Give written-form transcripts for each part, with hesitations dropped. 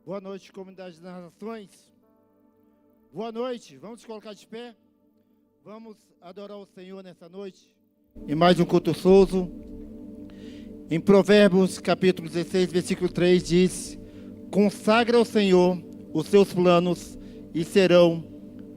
Boa noite, comunidade das nações. Boa noite, vamos nos colocar de pé. Vamos adorar o Senhor nessa noite. Em mais um culto souzo. Em Provérbios, capítulo 16, versículo 3, diz: consagra ao Senhor os seus planos e serão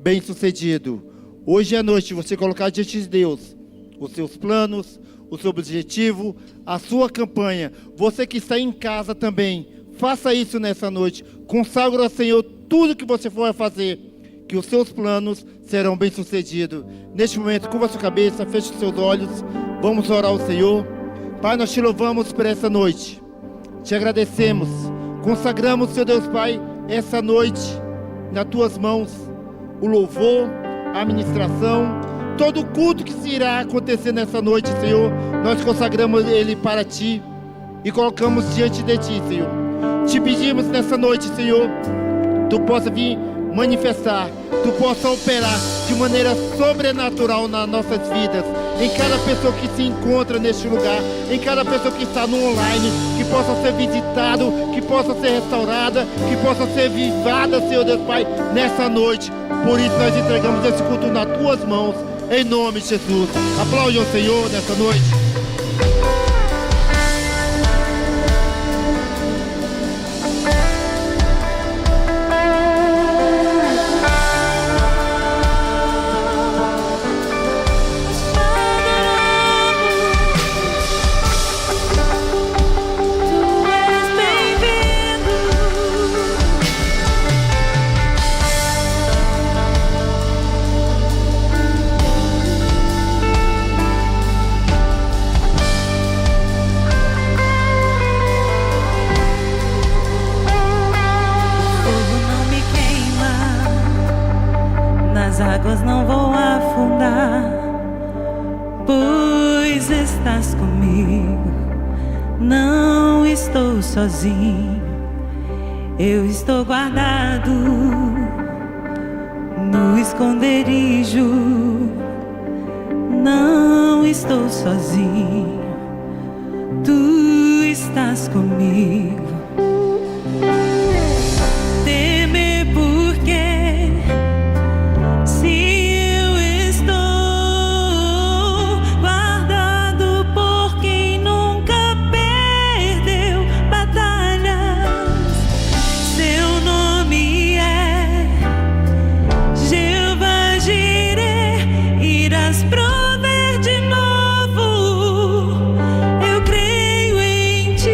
bem-sucedidos. Hoje à noite, você colocar diante de Deus os seus planos, o seu objetivo, a sua campanha. Você que está em casa também, faça isso nessa noite. Consagra ao Senhor tudo que você for fazer, que os seus planos serão bem-sucedidos. Neste momento, curva a sua cabeça, feche os seus olhos. Vamos orar ao Senhor. Pai, nós te louvamos por essa noite. Te agradecemos. Consagramos, Senhor Deus Pai, essa noite nas tuas mãos. O louvor, a ministração, todo o culto que se irá acontecer nessa noite, Senhor, nós consagramos ele para Ti e colocamos diante de Ti, Senhor. Te pedimos nessa noite, Senhor, Tu possa vir manifestar, Tu possa operar de maneira sobrenatural nas nossas vidas, em cada pessoa que se encontra neste lugar, em cada pessoa que está no online, que possa ser visitado, que possa ser restaurada, que possa ser vivada, Senhor Deus Pai, nessa noite. Por isso nós entregamos esse culto nas Tuas mãos, em nome de Jesus. Aplaude ao Senhor nessa noite. As águas não vão afundar, pois estás comigo. Não estou sozinho, eu estou guardado no esconderijo. Não estou sozinho, tu estás comigo. Prover de novo, eu creio em Ti.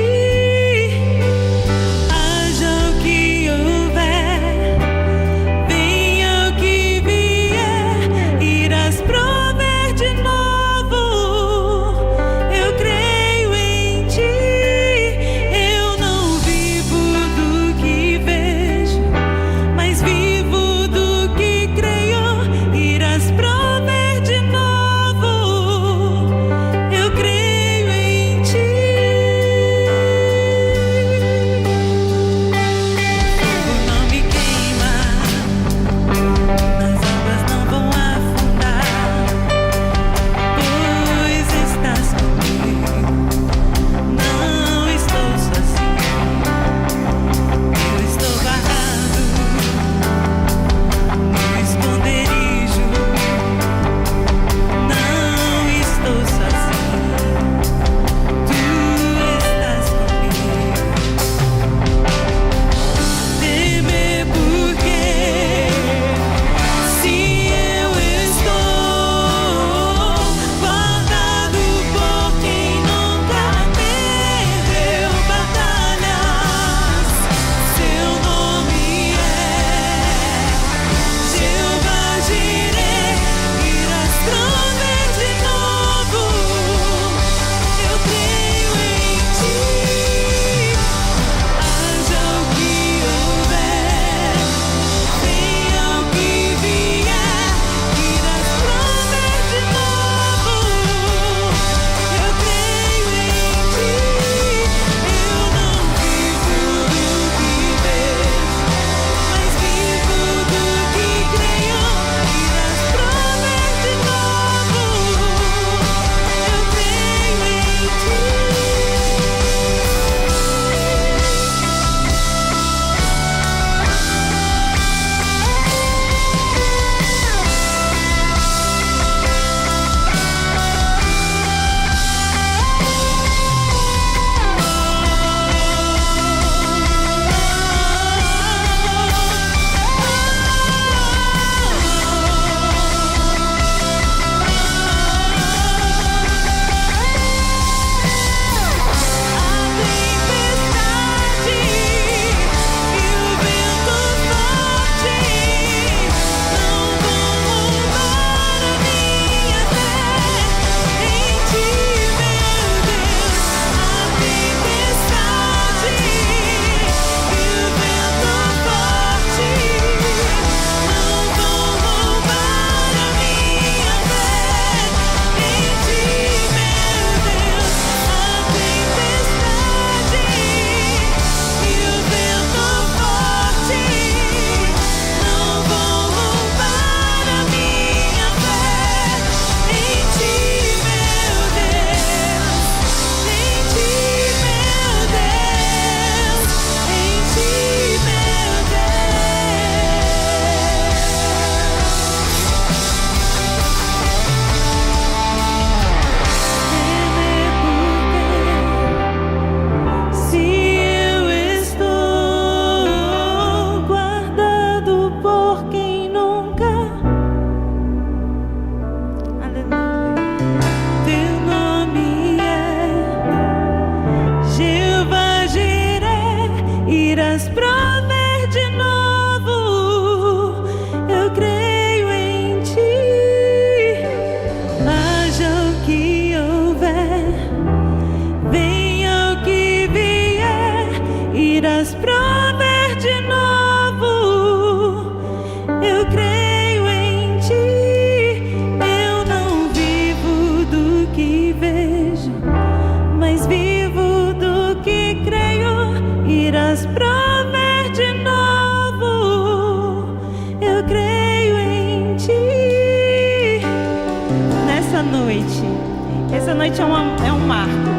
noite é um marco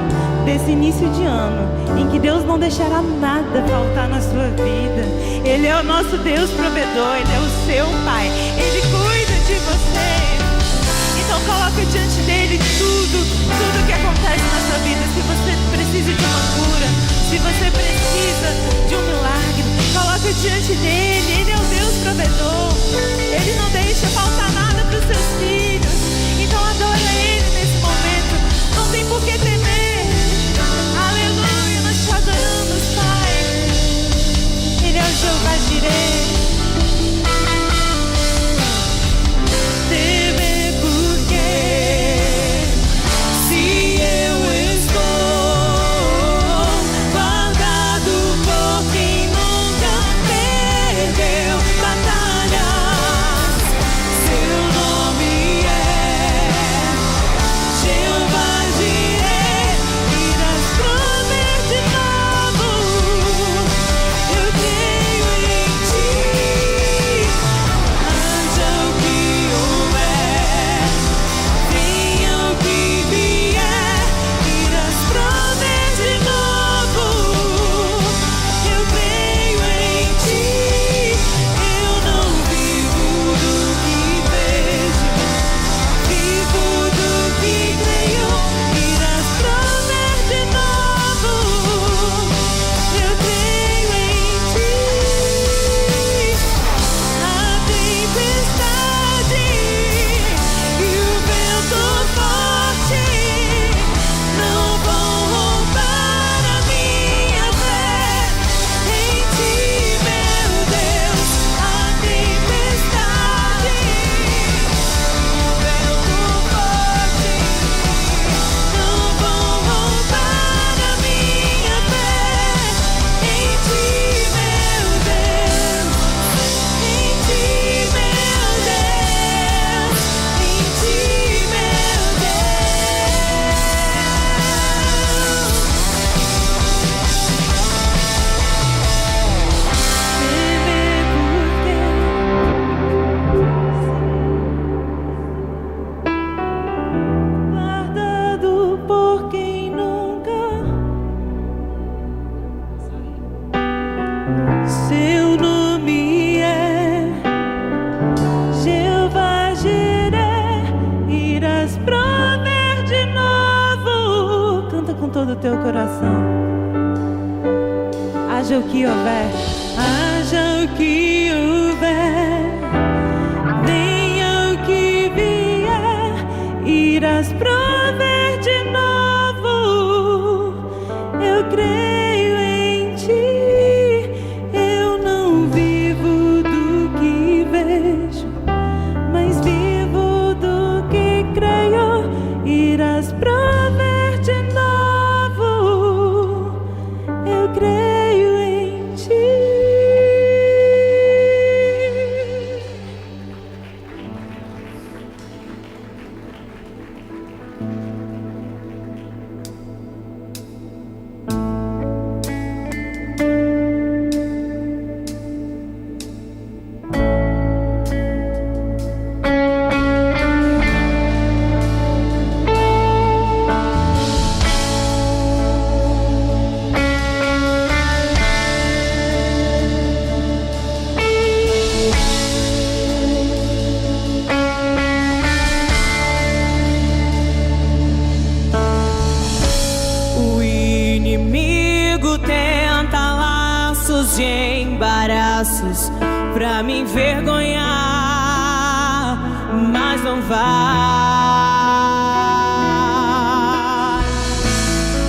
desse início de ano, em que Deus não deixará nada faltar na sua vida. Ele é o nosso Deus provedor, Ele é o seu Pai, Ele cuida de você. Então coloca diante dEle tudo que acontece na sua vida. Se você precisa de uma cura, se você precisa de um milagre, coloca diante dEle. Ele é o Deus provedor, Ele não deixa faltar nada para os seus filhos. Então adora Ele nesse momento, não tem por que temer. Aleluia, nós te adoramos, Pai. Ele é o Jeová Jireh. Temer por quê? Se eu estou guardado por quem nunca perdeu batalhas, seu nome é Jeová Jireh, irás prover de novo. Eu creio em ti, haja o que houver, venha o que vier, irás prover de novo. Eu creio em ti, eu não vivo do que vejo, vivo do que creio, irás prover de novo. Eu creio em ti. A tempestade e o vento forte não vão roubar a minha fé em ti, meu Deus. A tempestade e o vento forte não vão roubar a minha fé em ti, meu Deus. Em ti, meu Deus. Em ti, meu Deus. Temer por quê? Guardado por quem nunca. Seu nome é Jeová Jireh, irás prover de novo. Canta com todo o teu coração. Haja o que houver, haja o que houver, venha o que vier, irás prover de novo. Eu creio em ti, eu não vivo do que vejo, mas vivo do que creio, irás prover de novo. Eu creio em ti. O inimigo tenta laços e embaraços pra me envergonhar, mas não vai,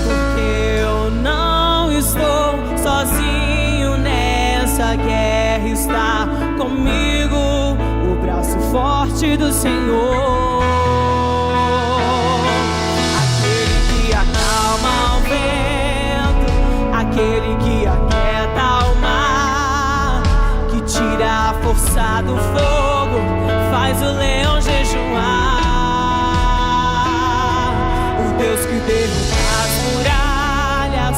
porque eu não estou sozinho nessa guerra, está comigo o braço forte do Senhor. Aquele que acalma o vento, aquele que aquieta o mar, que tira a força do fogo, faz o leão jejuar. O Deus que derruba as muralhas,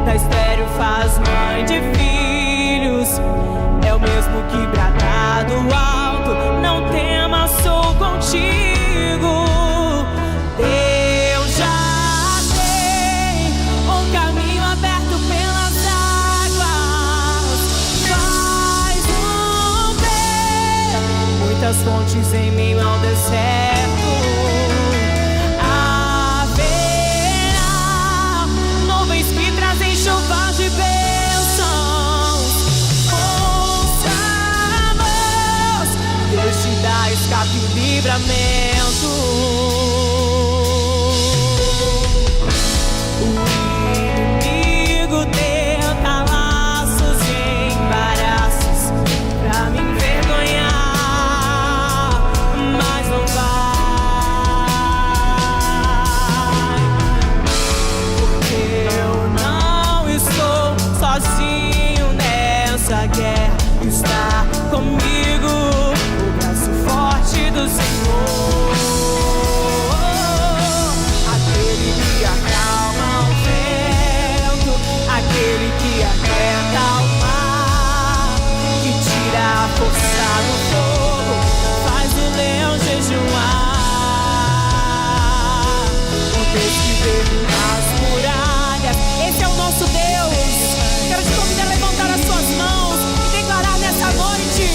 da estéril faz mãe de filhos, é o mesmo que brada do alto, não temas, sou contigo. escape e livramento. O inimigo tenta laços e embaraços pra me envergonhar, mas não vai, porque eu não estou sozinho nessa guerra. Está comigo o braço forte do Senhor, aquele que acalma o vento, aquele que aquieta o mar, que tira a força do fogo, faz o leão jejuar. O Deus que vê as muralhas, esse é o nosso Deus. Quero te convidar a levantar as suas mãos e declarar nessa noite: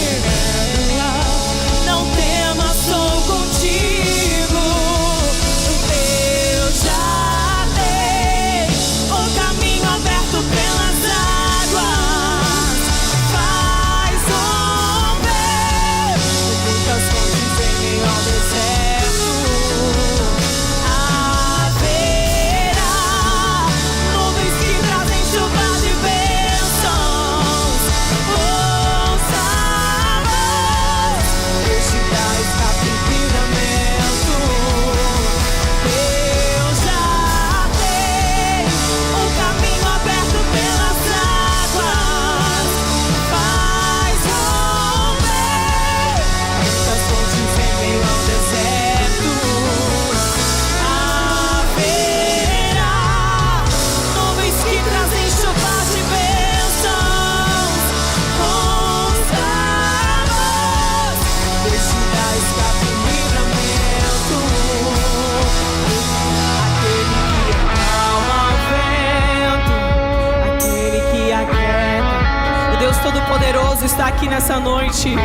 não temas, sou contigo. Eu já dei o caminho aberto pelas águas, faz romper muitas fontes em meio ao deserto. Haverá nuvens que trazem chuva de bênçãos. Ouça a voz, Deus te dá escape e livramento. Eu já dei o caminho aberto pelas águas, faz romper muitas fontes em meio ao deserto. Haverá nuvens que trazem chuva de bênçãos. Ouça a voz, Deus te dá escape e livramento. Aquele que acalma o vento, aquele que aquieta. O Deus Todo-Poderoso está aqui nessa noite.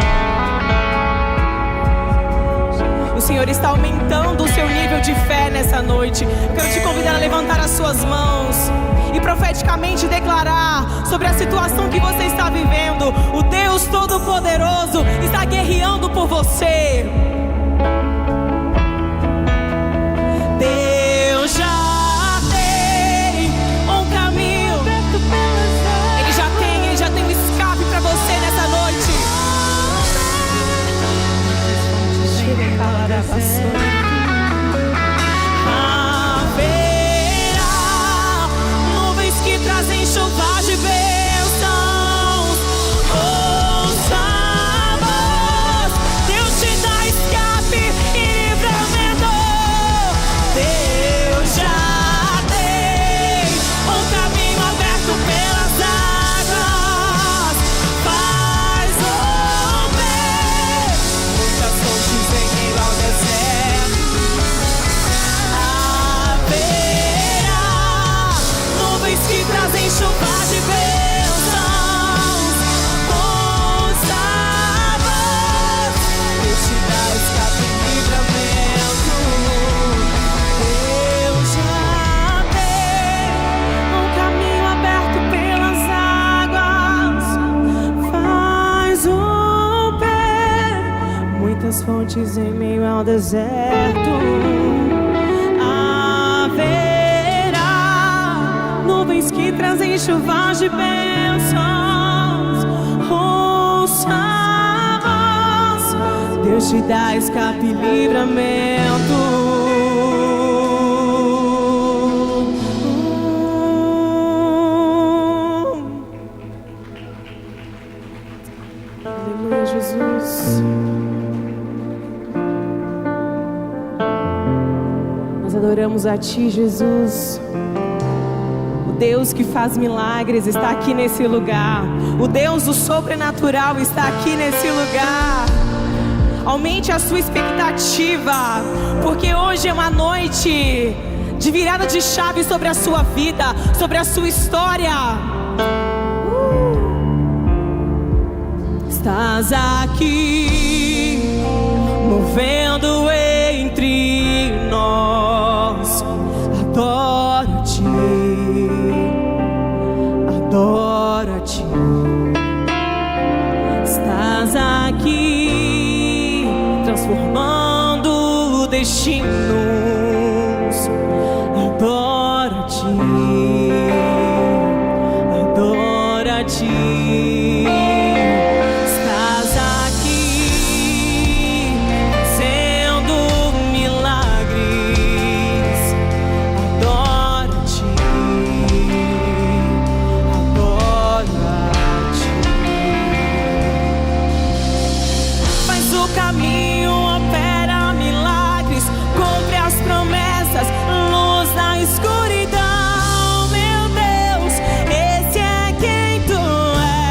O Senhor está aumentando o seu nível de fé nessa noite. Quero te convidar a levantar as suas mãos e profeticamente declarar sobre a situação que você está vivendo. O Deus Todo-Poderoso está guerreando por você. Deus já tem um caminho. Ele já tem um escape para você nessa noite. Haverá nuvens que trazem chuva de bênçãos. Ouça a voz, Deus te dá escape e livramento. Deus já tem um caminho aberto pelas águas, faz romper muitas fontes em meio ao deserto. Haverá nuvens que trazem chuva de bênçãos. Ouça a voz, Deus te dá escape e livramento. Eu já dei um caminho aberto pelas águas, faz romper muitas fontes em meio ao deserto. Haverá nuvens que trazem chuvas de bênçãos. Ouça a voz, Deus te dá escape e livramento. Aleluia, Jesus. Nós adoramos a Ti, Jesus. O Deus que faz milagres está aqui nesse lugar. O Deus do sobrenatural está aqui nesse lugar. Aumente a sua expectativa, porque hoje é uma noite de virada de chave sobre a sua vida, sobre a sua história. Estás aqui, movendo entre nós. Adoro-te, adoro-te. Estás aqui, transformando mudando destinos. Adora-te, adora-te. Estás aqui fazendo milagres. Adora-te, adora-te. Faz o caminho, opera milagres, cumpre as promessas, luz na escuridão. Meu Deus, esse é quem tu és.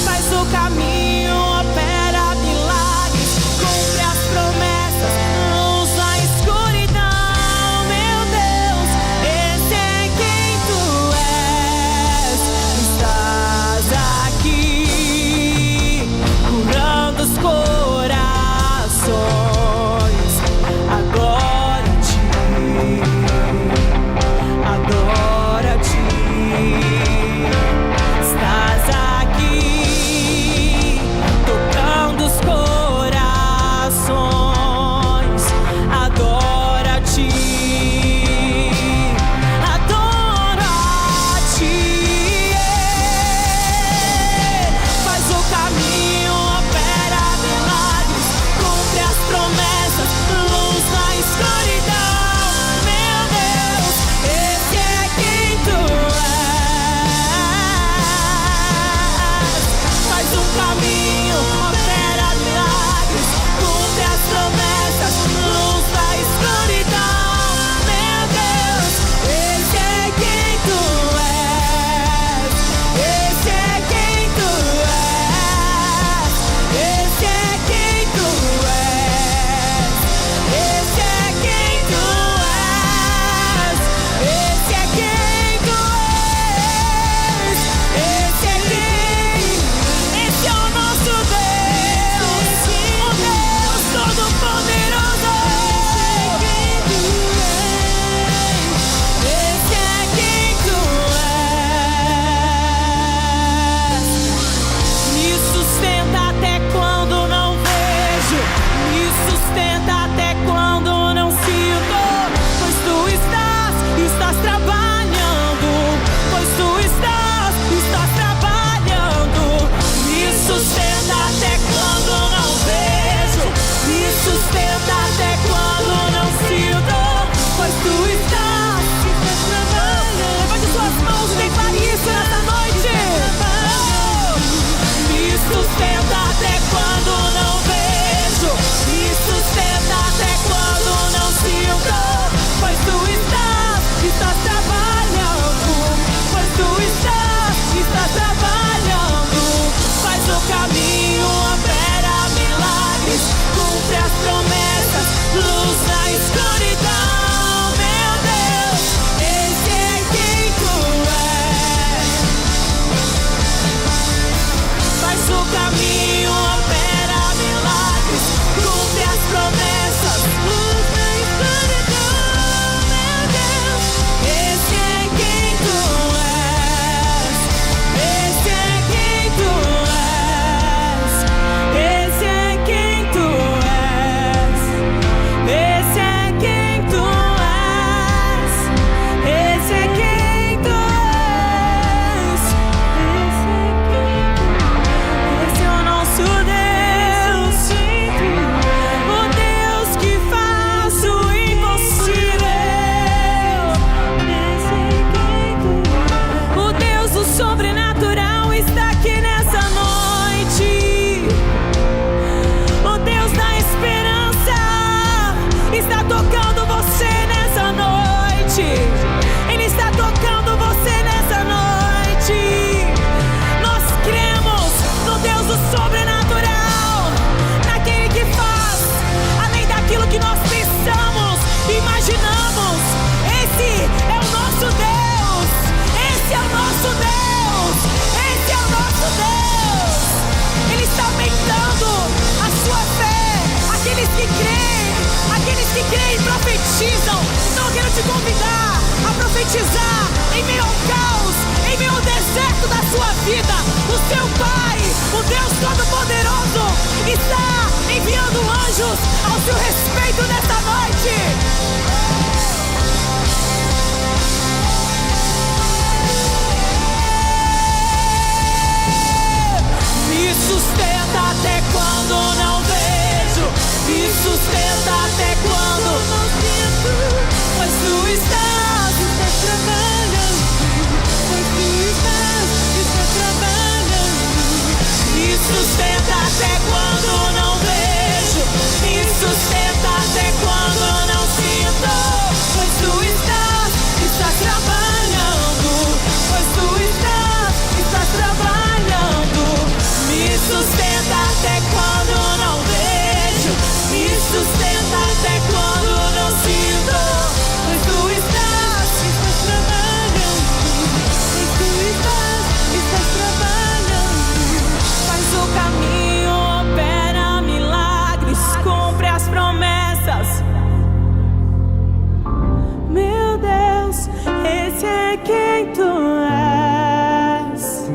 Faz o caminho, opera milagres, cumpre as promessas, luz na escuridão. Meu Deus, esse é quem tu és. Estás aqui curando os corações. Adora-te, adora-te. Estás aqui tocando os corações. Adora-te, adora-te. Faz o caminho, opera milagres, cumpre as promessas, luz na escuridão. Meu Deus, esse é quem tu és. Faz um caminho, opera milagres, cumpre as promessas, luz na escuridão. Meu Deus, esse é quem tu és. Esse é quem tu és. Esse é quem tu és. Esse é quem tu és. Esse é quem tu és. Esse é quem. Esse é o nosso Deus, o Deus Todo-Poderoso. Esse é quem tu és. Me sustenta até quando não vejo, me sustenta até quando não sinto, pois tu estás trabalhando, pois tu estás trabalhando. Me sustenta até quando não vejo, me sustenta até quando não sinto, pois tu estás trabalhando. Levante suas mãos e declare isso nessa noite. Me sustenta até quando não vejo, me sustenta até quando não sinto, pois tu estás trabalhando, pois tu estás trabalhando. Faz o caminho, opera milagres, cumpre as promessas, luz na escuridão. Meu Deus, esse é quem tu és. Faz o caminho, opera milagres, cumpre as promessas, luz na escuridão. Meu Deus, esse é quem tu és. Esse é quem tu és. Esse é quem tu és. Esse é quem tu és. Esse é quem tu és. Esse é o nosso Deus, o Deus que faz o impossível, o Deus do sobrenatural está aqui nessa noite, o Deus da esperança está tocando você nessa noite, Ele está tocando você nessa noite. Nós cremos no Deus do sobrenatural, naquele que faz além daquilo que nós pensamos, imaginamos. Esse é o nosso Deus, esse é o nosso Deus, esse é o nosso Deus. Ele está aumentando a sua fé, aqueles que creem e profetizam. Então eu quero te convidar a profetizar em meio ao caos, em meio ao deserto da sua vida. O seu Pai, O Deus Todo-Poderoso está enviando anjos ao seu respeito nesta noite. Me sustenta até quando não vejo, me sustenta até quando não sinto, pois tu estás trabalhando, pois tu estás trabalhando. Me sustenta até quando não vejo, me sustenta até quando não sinto, pois tu estás trabalhando, pois tu estás trabalhando. Me sustenta até quando não vejo, me sustenta até quando não sinto, pois tu estás trabalhando, pois tu estás trabalhando. Faz o caminho, opera milagres, cumpre as promessas. Meu Deus, esse é quem tu és.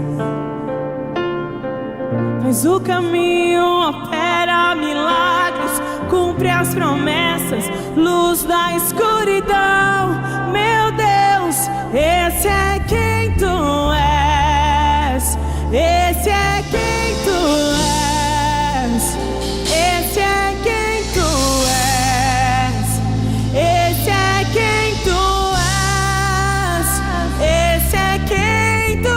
Faz o caminho, opera milagres, cumpre as promessas, luz da escuridão. Meu Deus, esse é quem tu és. Esse é quem tu és. Esse é quem tu és. Esse é quem tu és. Esse é quem tu és.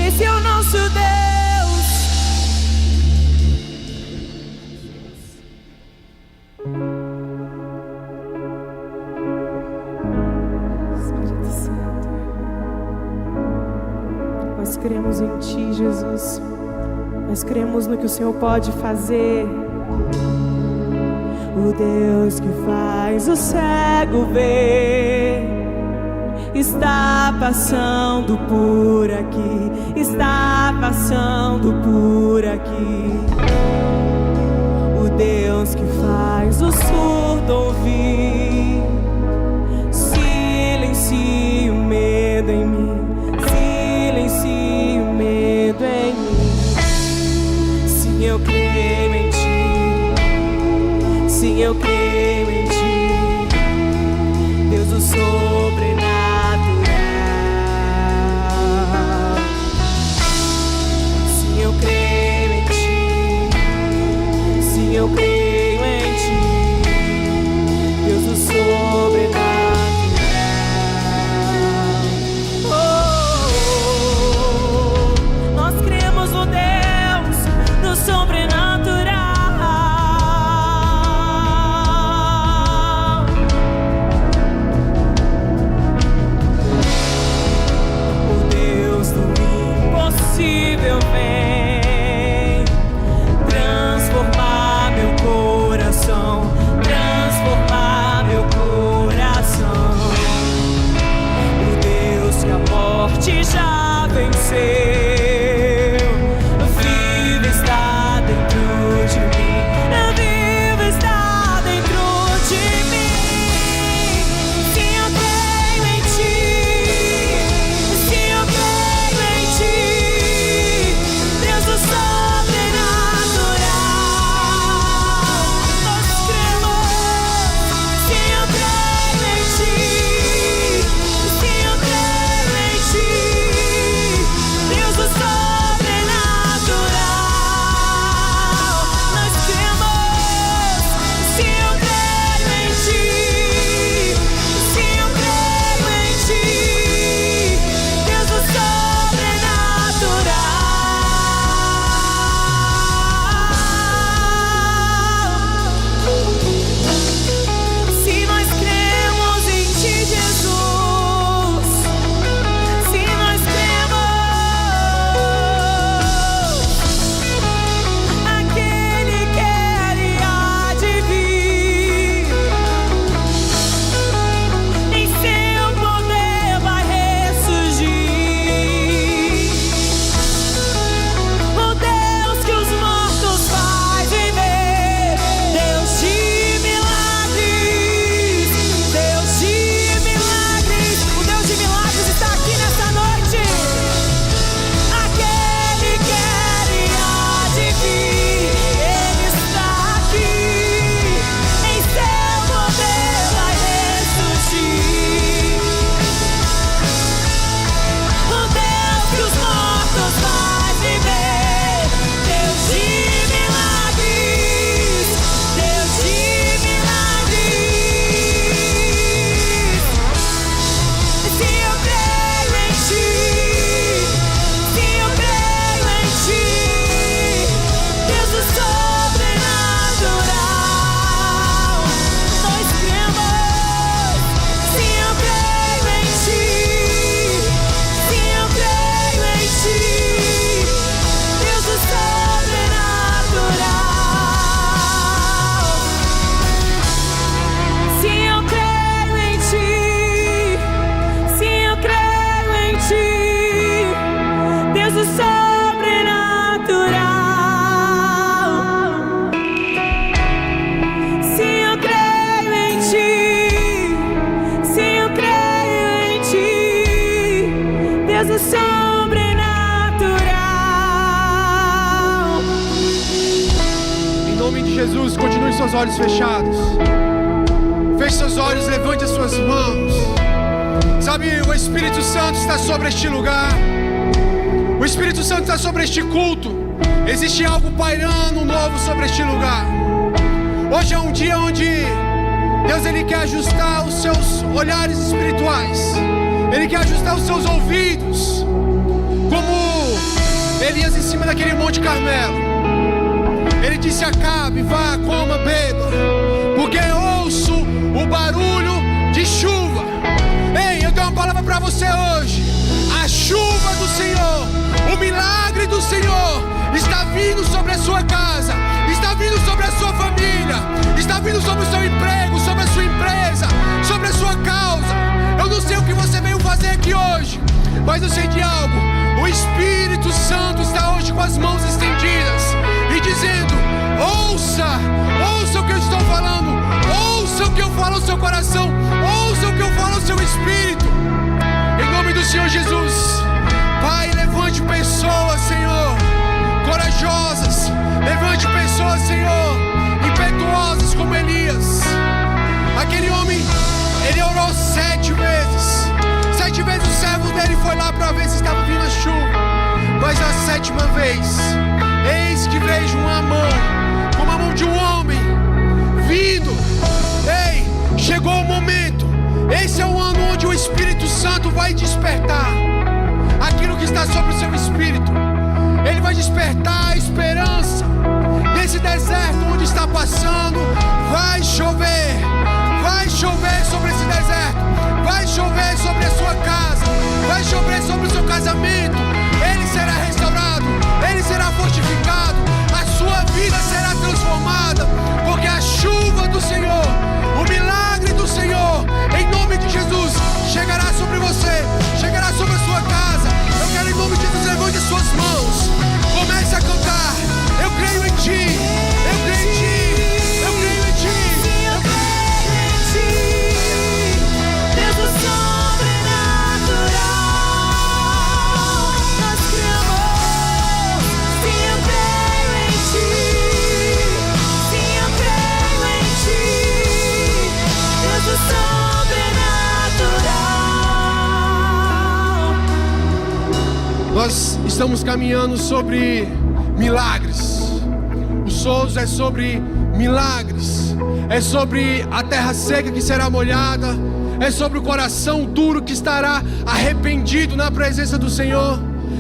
Esse é o nosso Deus. Espírito Santo, nós cremos em Ti, Jesus. Nós cremos no que o Senhor pode fazer. O Deus que faz o cego ver está passando por aqui, está passando por aqui. O Deus que faz o surdo ouvir, silencie o medo em mim, silencie o medo em mim. Sim, eu creio em Ti, sim, eu creio em Ti, Deus do sobrenatural. Eu creio em Ti, sim, eu creio em Ti, sobrenatural. Em nome de Jesus, continue seus olhos fechados. Feche seus olhos, levante as suas mãos. Sabe, o Espírito Santo está sobre este lugar. O Espírito Santo está sobre este culto. Existe algo pairando novo sobre este lugar. Hoje é um dia onde Deus, Ele quer ajustar os seus olhares espirituais. Ele quer ajustar os seus ouvidos. Como Elias em cima daquele Monte Carmelo. Ele disse: Acabe, vá, coma, beba, porque ouço o barulho de chuva. Ei, eu tenho uma palavra para você hoje. A chuva do Senhor, o milagre do Senhor está vindo sobre a sua casa, está vindo sobre a sua família, está vindo sobre o seu emprego, sobre a sua empresa, sobre a sua causa. Eu não sei o que você veio fazer aqui hoje, mas eu sei de algo. O Espírito Santo está hoje com as mãos estendidas e dizendo: ouça, ouça o que eu estou falando, ouça o que eu falo ao seu coração, ouça o que eu falo ao seu espírito. Em nome do Senhor Jesus, Pai, levante pessoas, Senhor, corajosas. Levante pessoas, Senhor, impetuosas como Elias. Aquele homem, ele orou 7 vezes. 7 vezes o servo dele foi lá para ver se estava vindo a chuva. Mas a 7ª vez, eis que vejo uma mão, como a mão de um homem, vindo. Ei, chegou o momento. Esse é o ano onde o Espírito Santo vai despertar aquilo que está sobre o seu espírito. Ele vai despertar a esperança. Nesse deserto onde está passando, vai chover sobre esse deserto, vai chover sobre a sua casa, vai chover sobre o seu casamento. Ele será restaurado, ele será fortificado, a sua vida será transformada, porque a chuva do Senhor, o milagre do Senhor, em nome de Jesus, chegará sobre você, chegará sobre a sua casa. Eu quero, em nome de Jesus, levante as suas mãos, comece a cantar. Eu creio em ti, eu creio em ti, eu creio em ti, Eu creio em ti, Deus do sobrenatural. Nós cremos, sim, eu creio em ti, sim, eu creio em ti, Deus do sobrenatural. Nós estamos caminhando sobre milagres. O Souza é sobre milagres. É sobre a terra seca que será molhada. É sobre o coração duro que estará arrependido na presença do Senhor.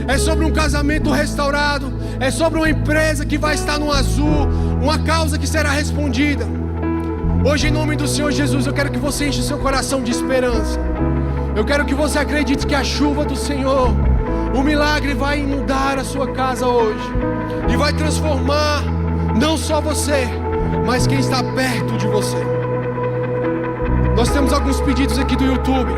É sobre um casamento restaurado. É sobre uma empresa que vai estar no azul. Uma causa que será respondida. Hoje, em nome do Senhor Jesus, eu quero que você enche seu coração de esperança. Eu quero que você acredite que a chuva do Senhor, o milagre vai inundar a sua casa hoje e vai transformar não só você, mas quem está perto de você. Nós temos alguns pedidos aqui do YouTube.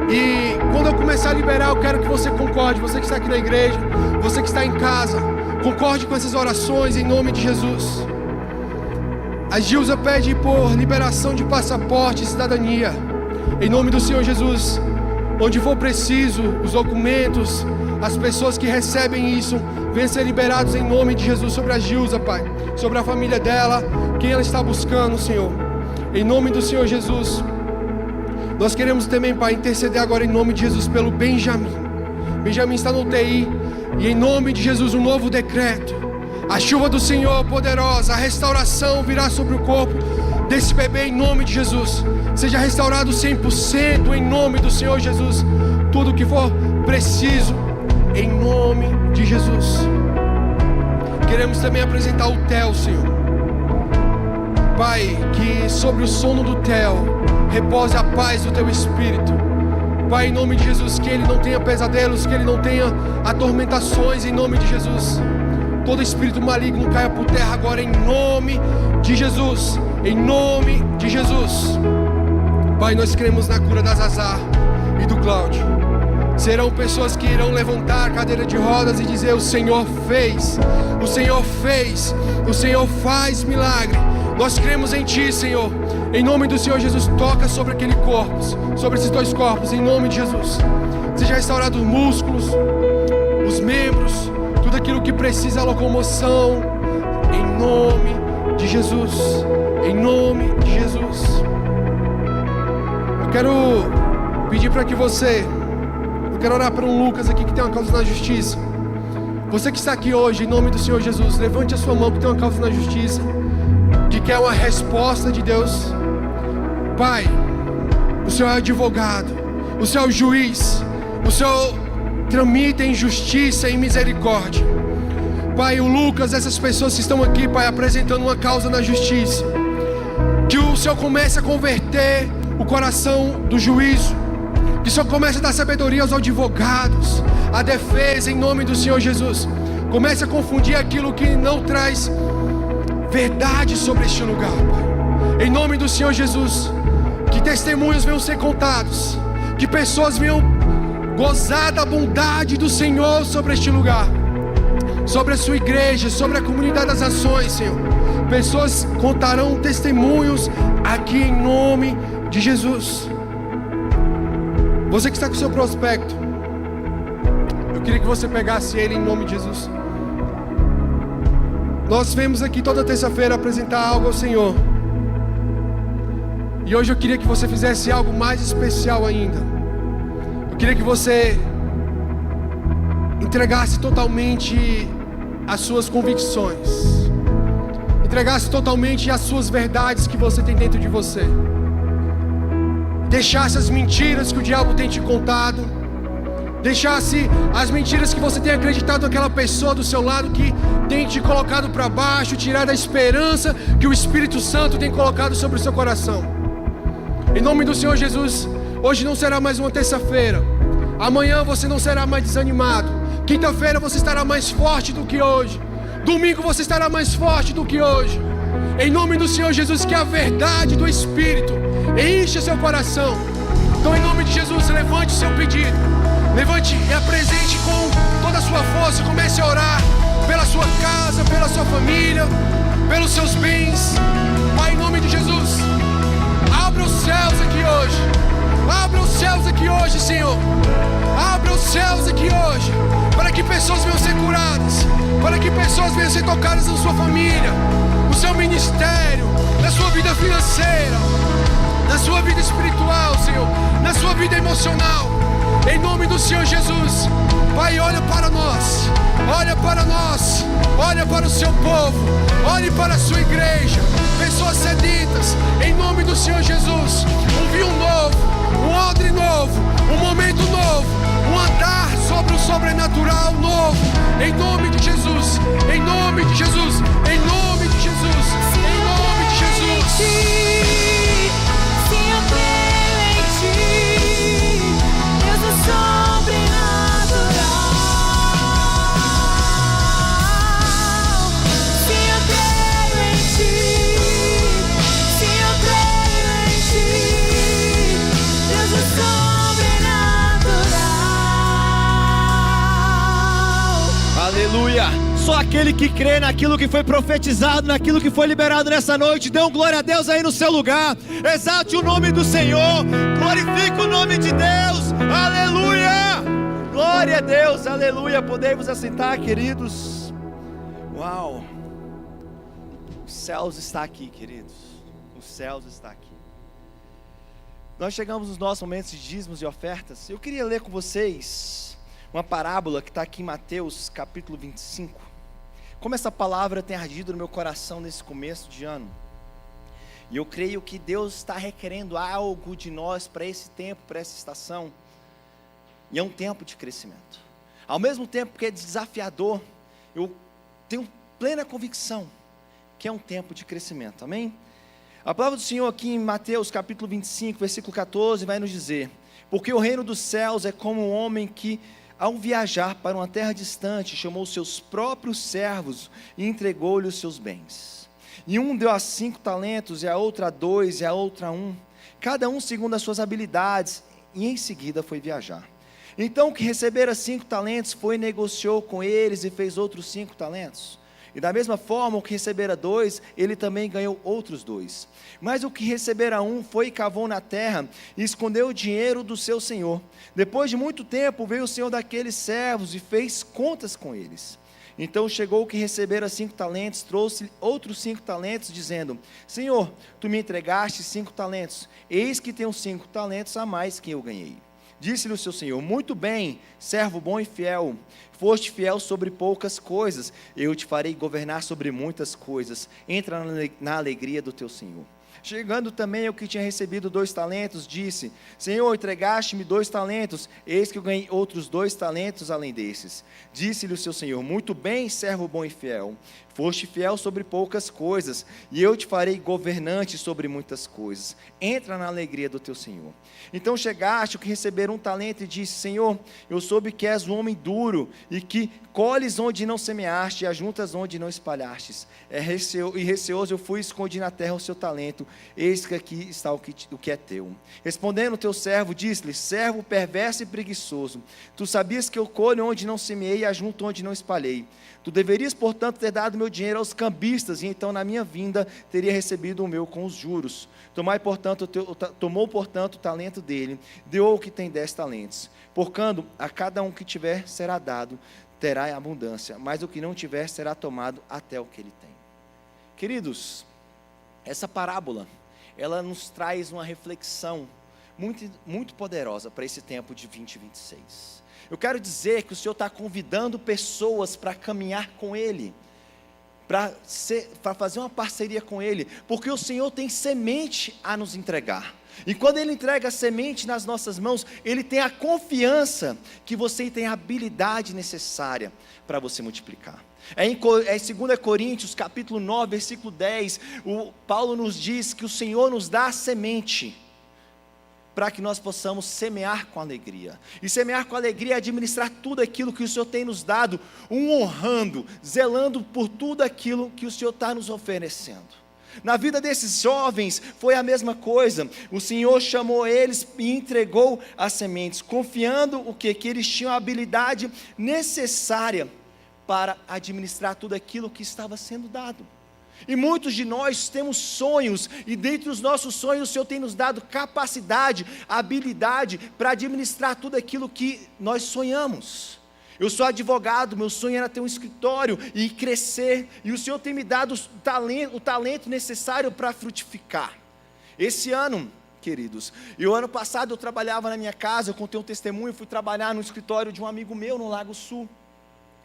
E quando eu começar a liberar, eu quero que você concorde. Você que está aqui na igreja, você que está em casa, concorde com essas orações em nome de Jesus. A Gilza pede por liberação de passaporte e cidadania. Em nome do Senhor Jesus, onde for preciso, os documentos, as pessoas que recebem isso, venham ser liberados em nome de Jesus sobre a Gilza, Pai, sobre a família dela, quem ela está buscando, Senhor. Em nome do Senhor Jesus, nós queremos também, Pai, interceder agora em nome de Jesus pelo Benjamin. Benjamin está no UTI e em nome de Jesus um novo decreto. A chuva do Senhor poderosa, a restauração virá sobre o corpo desse bebê em nome de Jesus. Seja restaurado 100% em nome do Senhor Jesus. Tudo que for preciso em nome de Jesus. Queremos também apresentar o Theo, Senhor. Pai, que sobre o sono do Theo repose a paz do Teu Espírito. Pai, em nome de Jesus, que ele não tenha pesadelos, que ele não tenha atormentações, em nome de Jesus. Todo espírito maligno caia por terra agora em nome de Jesus. Em nome de Jesus. Pai, nós cremos na cura da Zazá e do Cláudio. Serão pessoas que irão levantar a cadeira de rodas e dizer: o Senhor fez, o Senhor fez, o Senhor faz milagre. Nós cremos em Ti, Senhor. Em nome do Senhor Jesus, toca sobre aquele corpo, sobre esses 2 corpos, em nome de Jesus. Seja restaurado os músculos, músculos, os membros, tudo aquilo que precisa, a locomoção, em nome de Jesus, em nome de Jesus. Eu quero pedir para que eu quero orar para um Lucas aqui que tem uma causa na justiça. Você que está aqui hoje, em nome do Senhor Jesus, levante a sua mão que tem uma causa na justiça, que quer uma resposta de Deus. Pai, o Senhor é advogado, o Senhor é o juiz, o Senhor tramita em justiça e em misericórdia. Pai, o Lucas, essas pessoas que estão aqui, Pai, apresentando uma causa na justiça, que o Senhor comece a converter o coração do juízo, que o Senhor comece a dar sabedoria aos advogados, a defesa, em nome do Senhor Jesus. Comece a confundir aquilo que não traz verdade sobre este lugar, Pai. Em nome do Senhor Jesus, que testemunhos venham ser contados, que pessoas venham gozar da bondade do Senhor sobre este lugar, sobre a sua igreja, sobre a comunidade das ações, Senhor. Pessoas contarão testemunhos aqui em nome de Jesus. Você que está com o seu prospecto, eu queria que você pegasse ele em nome de Jesus. Nós vemos aqui toda terça-feira apresentar algo ao Senhor, e hoje eu queria que você fizesse algo mais especial ainda. Eu queria que você entregasse totalmente as suas convicções, entregasse totalmente as suas verdades que você tem dentro de você, deixasse as mentiras que o diabo tem te contado, deixasse as mentiras que você tem acreditado naquela pessoa do seu lado que tem te colocado para baixo, tirar a esperança que o Espírito Santo tem colocado sobre o seu coração. Em nome do Senhor Jesus, hoje não será mais uma terça-feira, amanhã você não será mais desanimado, quinta-feira você estará mais forte do que hoje, domingo você estará mais forte do que hoje. Em nome do Senhor Jesus, que a verdade do Espírito enche seu coração. Então, em nome de Jesus, levante o seu pedido, levante e apresente com toda a sua força. Comece a orar pela sua casa, pela sua família, pelos seus bens. Pai, em nome de Jesus, abra os céus aqui hoje, abra os céus aqui hoje, Senhor. Abra os céus aqui hoje, para que pessoas venham ser curadas, para que pessoas venham ser tocadas na sua família, no seu ministério, na sua vida financeira, na sua vida espiritual, Senhor, na sua vida emocional. Em nome do Senhor Jesus, Pai, olha para nós, olha para nós, olha para o seu povo, olhe para a sua igreja, pessoas sedentas. Em nome do Senhor Jesus, um vinho novo, um odre novo, um momento novo, um andar sobre o sobrenatural novo. Em nome de Jesus, em nome de Jesus, em nome de Jesus, em nome de Jesus. Se eu creio em ti, Deus é sobrenatural. Se eu creio em ti, se eu creio em ti, Deus é sobrenatural. Aleluia! Só aquele que crê naquilo que foi profetizado, naquilo que foi liberado nessa noite, dê um glória a Deus aí no seu lugar, exalte o nome do Senhor, glorifique o nome de Deus, aleluia! Glória a Deus, aleluia! Podemos assentar, queridos. Uau! Os céus está aqui, queridos, os céus está aqui. Nós chegamos nos nossos momentos de dízimos e ofertas. Eu queria ler com vocês uma parábola que está aqui em Mateus capítulo 25. Como essa palavra tem ardido no meu coração nesse começo de ano, e eu creio que Deus está requerendo algo de nós para esse tempo, para essa estação, e é um tempo de crescimento. Ao mesmo tempo que é desafiador, eu tenho plena convicção que é um tempo de crescimento, amém? A palavra do Senhor aqui em Mateus capítulo 25, versículo 14, vai nos dizer: porque o reino dos céus é como um homem que, ao viajar para uma terra distante, chamou seus próprios servos e entregou-lhe os seus bens. E um deu a 5 talentos, e a outra a 2, e a outra a 1, cada um segundo as suas habilidades, e em seguida foi viajar. Então o que recebera 5 talentos foi e negociou com eles, e fez outros 5 talentos. E da mesma forma, o que recebera 2, ele também ganhou outros 2. Mas o que recebera 1 foi e cavou na terra e escondeu o dinheiro do seu senhor. Depois de muito tempo, veio o senhor daqueles servos e fez contas com eles. Então chegou o que recebera 5 talentos, trouxe outros 5 talentos, dizendo: Senhor, tu me entregaste 5 talentos, eis que tenho 5 talentos a mais que eu ganhei. Disse-lhe o seu senhor: muito bem, servo bom e fiel, foste fiel sobre poucas coisas, eu te farei governar sobre muitas coisas, entra na alegria do teu senhor. Chegando também o que tinha recebido 2 talentos, disse: Senhor, entregaste-me 2 talentos, eis que eu ganhei outros 2 talentos além desses. Disse-lhe o seu senhor: muito bem, servo bom e fiel, foste fiel sobre poucas coisas, e eu te farei governante sobre muitas coisas, entra na alegria do teu senhor. Então chegaste o que receberam 1 talento e disse: Senhor, eu soube que és um homem duro, e que colhes onde não semeaste, e ajuntas onde não espalhastes. E receoso eu fui e escondi na terra o seu talento, eis que aqui está o que é teu. Respondendo o teu servo, disse-lhe: servo perverso e preguiçoso, tu sabias que eu colho onde não semeei e ajunto onde não espalhei. Tu deverias, portanto, ter dado meu dinheiro aos cambistas, e então na minha vinda teria recebido o meu com os juros. Tomou, portanto, o talento dele, deu o que tem 10 talentos. Porquanto a cada um que tiver será dado, terá abundância, mas o que não tiver será tomado até o que ele tem. Queridos, essa parábola, ela nos traz uma reflexão muito, muito poderosa para esse tempo de 2026. Eu quero dizer que o Senhor está convidando pessoas para caminhar com Ele, para fazer uma parceria com Ele, porque o Senhor tem semente a nos entregar. E quando Ele entrega a semente nas nossas mãos, Ele tem a confiança que você tem a habilidade necessária para você multiplicar. Em 2 Coríntios, capítulo 9, versículo 10, Paulo nos diz que o Senhor nos dá a semente, para que nós possamos semear com alegria. E semear com alegria é administrar tudo aquilo que o Senhor tem nos dado, honrando, zelando por tudo aquilo que o Senhor está nos oferecendo. Na vida desses jovens foi a mesma coisa. O Senhor chamou eles e entregou as sementes, confiando que eles tinham a habilidade necessária para administrar tudo aquilo que estava sendo dado. E muitos de nós temos sonhos, e dentre os nossos sonhos o Senhor tem nos dado capacidade, habilidade para administrar tudo aquilo que nós sonhamos. Eu sou advogado, meu sonho era ter um escritório e crescer, e o Senhor tem me dado o talento necessário para frutificar. Esse ano, queridos, e o ano passado eu trabalhava na minha casa, eu contei um testemunho, fui trabalhar no escritório de um amigo meu no Lago Sul,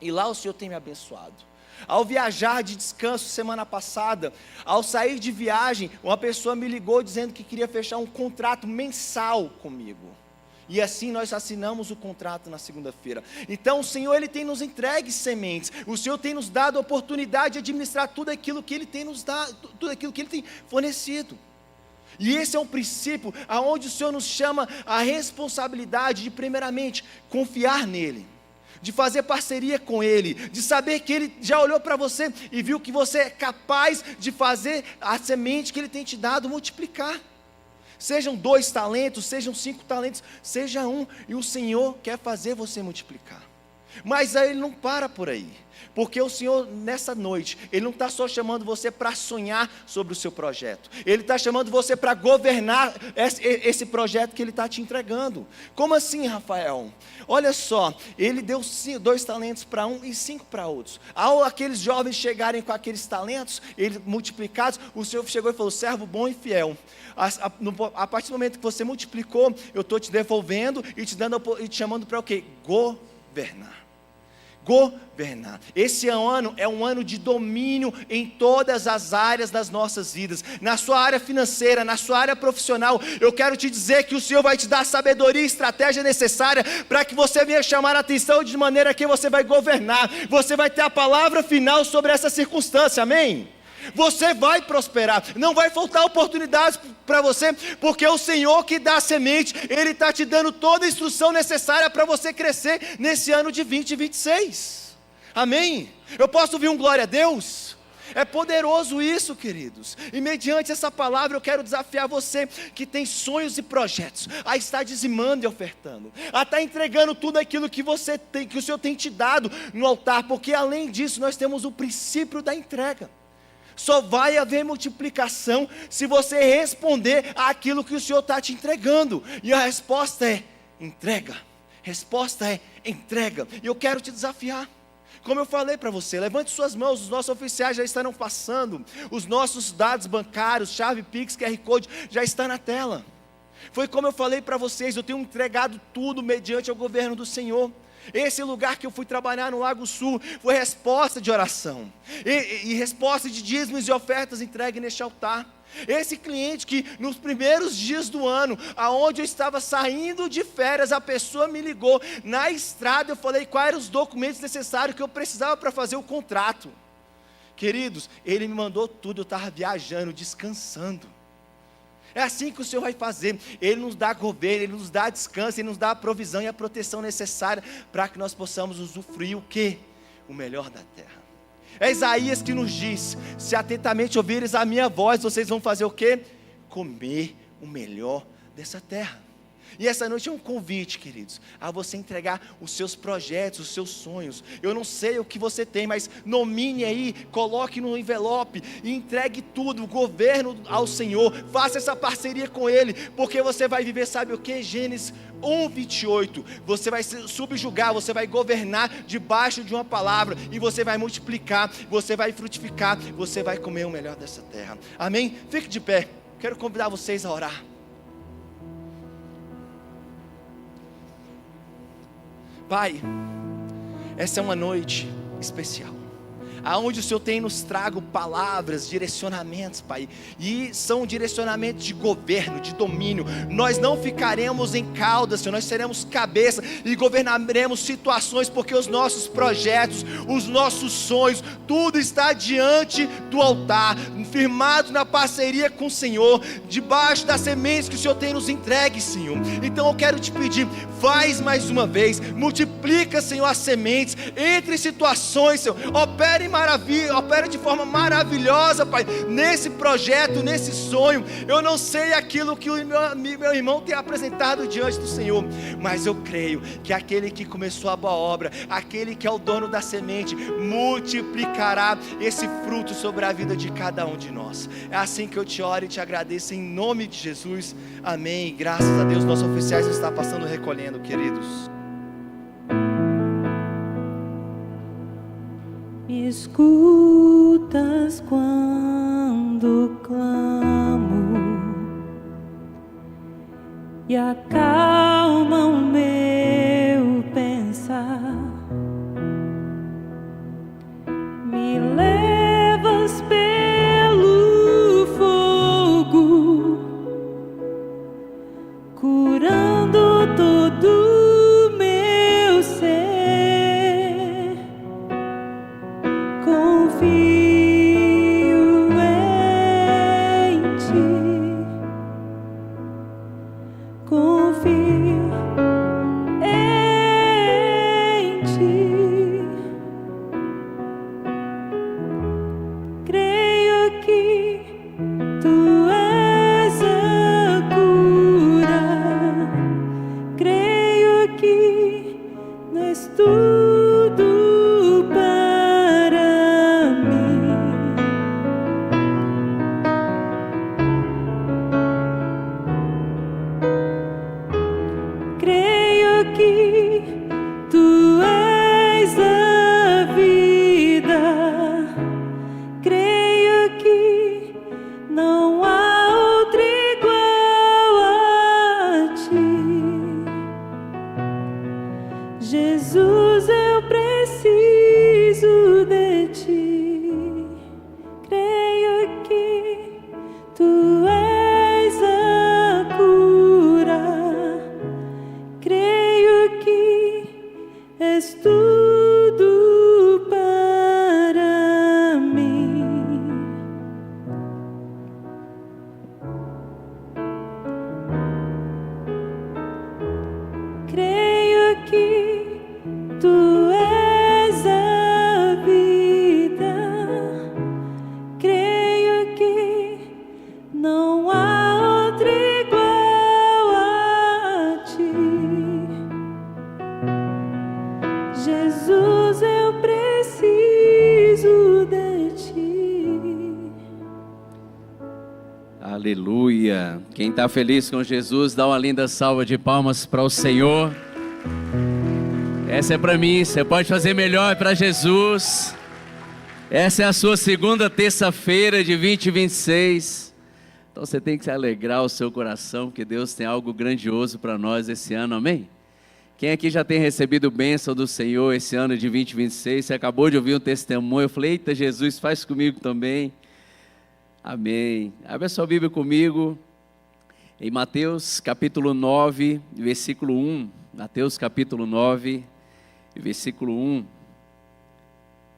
e lá o Senhor tem me abençoado. Ao viajar de descanso semana passada, ao sair de viagem, uma pessoa me ligou dizendo que queria fechar um contrato mensal comigo. E assim nós assinamos o contrato na segunda-feira. Então o Senhor, Ele tem nos entregue sementes. O Senhor tem nos dado a oportunidade de administrar tudo aquilo que Ele tem nos dado, tudo aquilo que Ele tem fornecido. E esse é um princípio aonde o Senhor nos chama a responsabilidade de primeiramente confiar nele, de fazer parceria com Ele, de saber que Ele já olhou para você e viu que você é capaz de fazer a semente que Ele tem te dado multiplicar. Sejam 2 talentos, sejam 5 talentos, seja 1, e o Senhor quer fazer você multiplicar. Mas aí Ele não para por aí, porque o Senhor nessa noite, Ele não está só chamando você para sonhar sobre o seu projeto, Ele está chamando você para governar esse projeto que Ele está te entregando. Como assim, Rafael? Olha só, Ele deu 2 talentos para um e 5 para outros. Ao aqueles jovens chegarem com aqueles talentos, eles multiplicados, o Senhor chegou e falou: servo bom e fiel, a partir do momento que você multiplicou, eu estou te devolvendo e te chamando para o quê? Governar. Esse ano é um ano de domínio em todas as áreas das nossas vidas. Na sua área financeira, na sua área profissional, eu quero te dizer que o Senhor vai te dar a sabedoria e estratégia necessária para que você venha chamar a atenção de maneira que você vai governar. Você vai ter a palavra final sobre essa circunstância, amém? Você vai prosperar, não vai faltar oportunidades para você, porque o Senhor que dá a semente, Ele está te dando toda a instrução necessária para você crescer nesse ano de 2026, amém? Eu posso ouvir um glória a Deus? É poderoso isso, queridos. E mediante essa palavra eu quero desafiar você que tem sonhos e projetos a estar dizimando e ofertando, a estar entregando tudo aquilo que você tem, que o Senhor tem te dado no altar, porque além disso nós temos o princípio da entrega. Só vai haver multiplicação se você responder àquilo que o Senhor está te entregando. E a resposta é entrega. Resposta é entrega. E eu quero te desafiar. Como eu falei para você, levante suas mãos, os nossos oficiais já estarão passando, os nossos dados bancários, chave Pix, QR Code, já está na tela. Foi como eu falei para vocês, eu tenho entregado tudo mediante ao governo do Senhor. Esse lugar que eu fui trabalhar no Lago Sul foi resposta de oração, e resposta de dízimos e ofertas entregue neste altar. Esse cliente que nos primeiros dias do ano, aonde eu estava saindo de férias, a pessoa me ligou na estrada, eu falei quais eram os documentos necessários que eu precisava para fazer o contrato. Queridos, ele me mandou tudo, eu estava viajando, descansando. É assim que o Senhor vai fazer. Ele nos dá governo, Ele nos dá descanso, Ele nos dá a provisão e a proteção necessária para que nós possamos usufruir o quê? O melhor da terra. É Isaías que nos diz: se atentamente ouvires a minha voz, vocês vão fazer o quê? Comer o melhor dessa terra. E essa noite é um convite, queridos, a você entregar os seus projetos, os seus sonhos. Eu não sei o que você tem, mas nomine aí, coloque no envelope e entregue tudo, o governo ao Senhor. Faça essa parceria com Ele, porque você vai viver, sabe o que? Gênesis 1:28, você vai se subjugar, você vai governar debaixo de uma palavra, e você vai multiplicar, você vai frutificar, você vai comer o melhor dessa terra. Amém? Fique de pé, quero convidar vocês a orar. Pai, essa é uma noite especial, aonde o Senhor tem nos trago palavras, direcionamentos, Pai, e são direcionamentos de governo, de domínio. Nós não ficaremos em cauda, Senhor, nós seremos cabeça e governaremos situações, porque os nossos projetos, os nossos sonhos, tudo está diante do altar, firmado na parceria com o Senhor, debaixo das sementes que o Senhor tem nos entregue, Senhor. Então eu quero te pedir, faz mais uma vez, multiplica, Senhor, as sementes, entre situações, Senhor, opera de forma maravilhosa, Pai, nesse projeto, nesse sonho. Eu não sei aquilo que o meu irmão tem apresentado diante do Senhor, mas eu creio que aquele que começou a boa obra, aquele que é o dono da semente, multiplicará esse fruto sobre a vida de cada um de nós. É assim que eu te oro e te agradeço em nome de Jesus, amém. Graças a Deus, nossos oficiais estão passando recolhendo, queridos. Me escutas quando clamo e acalma o meu pensar. Me levas pelo fogo, curando todo meu ser. Confio em ti, confio em ti, creio. Jesus, eu preciso de ti. Aleluia. Quem está feliz com Jesus, dá uma linda salva de palmas para o Senhor. Essa é para mim, você pode fazer melhor para Jesus. Essa é a sua segunda terça-feira de 2026. Então você tem que se alegrar o seu coração, porque Deus tem algo grandioso para nós esse ano, amém? Quem aqui já tem recebido bênção do Senhor esse ano de 2026? Você acabou de ouvir um testemunho, eu falei, eita Jesus, faz comigo também. Amém. Abre a sua Bíblia comigo, em Mateus capítulo 9, versículo 1. Mateus capítulo 9, versículo 1.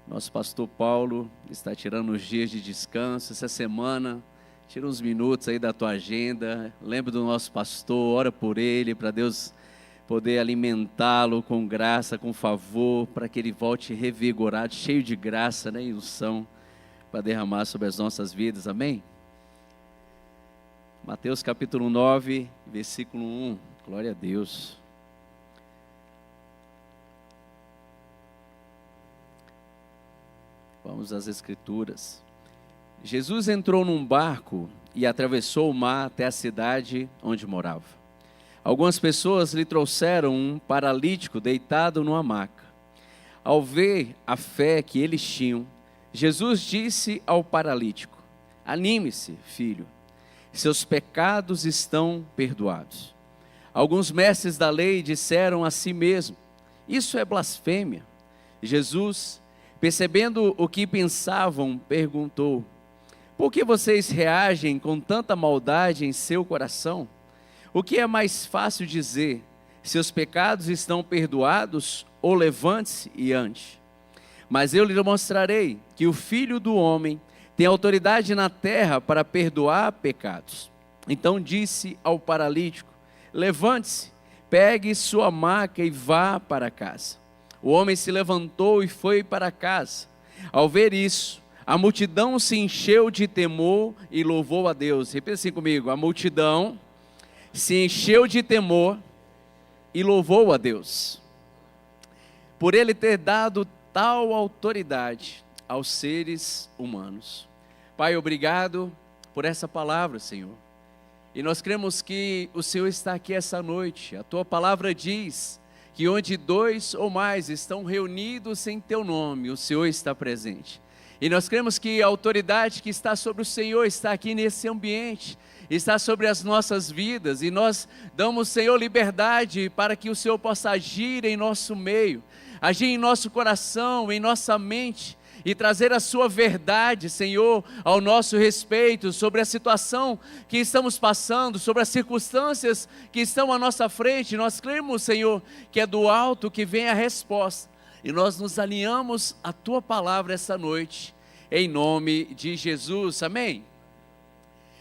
Nosso pastor Paulo está tirando os dias de descanso essa semana. Tira uns minutos aí da tua agenda. Lembra do nosso pastor, ora por ele, para Deus poder alimentá-lo com graça, com favor, para que ele volte revigorado, cheio de graça, né, e unção, para derramar sobre as nossas vidas, amém? Mateus capítulo 9, versículo 1, glória a Deus. Vamos às Escrituras. Jesus entrou num barco e atravessou o mar até a cidade onde morava. Algumas pessoas lhe trouxeram um paralítico deitado numa maca. Ao ver a fé que eles tinham, Jesus disse ao paralítico: anime-se, filho, seus pecados estão perdoados. Alguns mestres da lei disseram a si mesmo: isso é blasfêmia. Jesus, percebendo o que pensavam, perguntou: por que vocês reagem com tanta maldade em seu coração? O que é mais fácil dizer: seus pecados estão perdoados, ou levante-se e ande? Mas eu lhe mostrarei que o Filho do Homem tem autoridade na terra para perdoar pecados. Então disse ao paralítico: levante-se, pegue sua maca e vá para casa. O homem se levantou e foi para casa. Ao ver isso, a multidão se encheu de temor e louvou a Deus. Repita assim comigo: a multidão se encheu de temor e louvou a Deus, por ele ter dado tal autoridade aos seres humanos. Pai, obrigado por essa palavra, Senhor. E nós cremos que o Senhor está aqui essa noite. A tua palavra diz que onde 2 ou mais estão reunidos em teu nome, o Senhor está presente. E nós cremos que a autoridade que está sobre o Senhor está aqui nesse ambiente, está sobre as nossas vidas, e nós damos, Senhor, liberdade para que o Senhor possa agir em nosso meio, agir em nosso coração, em nossa mente, e trazer a sua verdade, Senhor, ao nosso respeito, sobre a situação que estamos passando, sobre as circunstâncias que estão à nossa frente. Nós cremos, Senhor, que é do alto que vem a resposta, e nós nos alinhamos à tua palavra essa noite, em nome de Jesus, amém?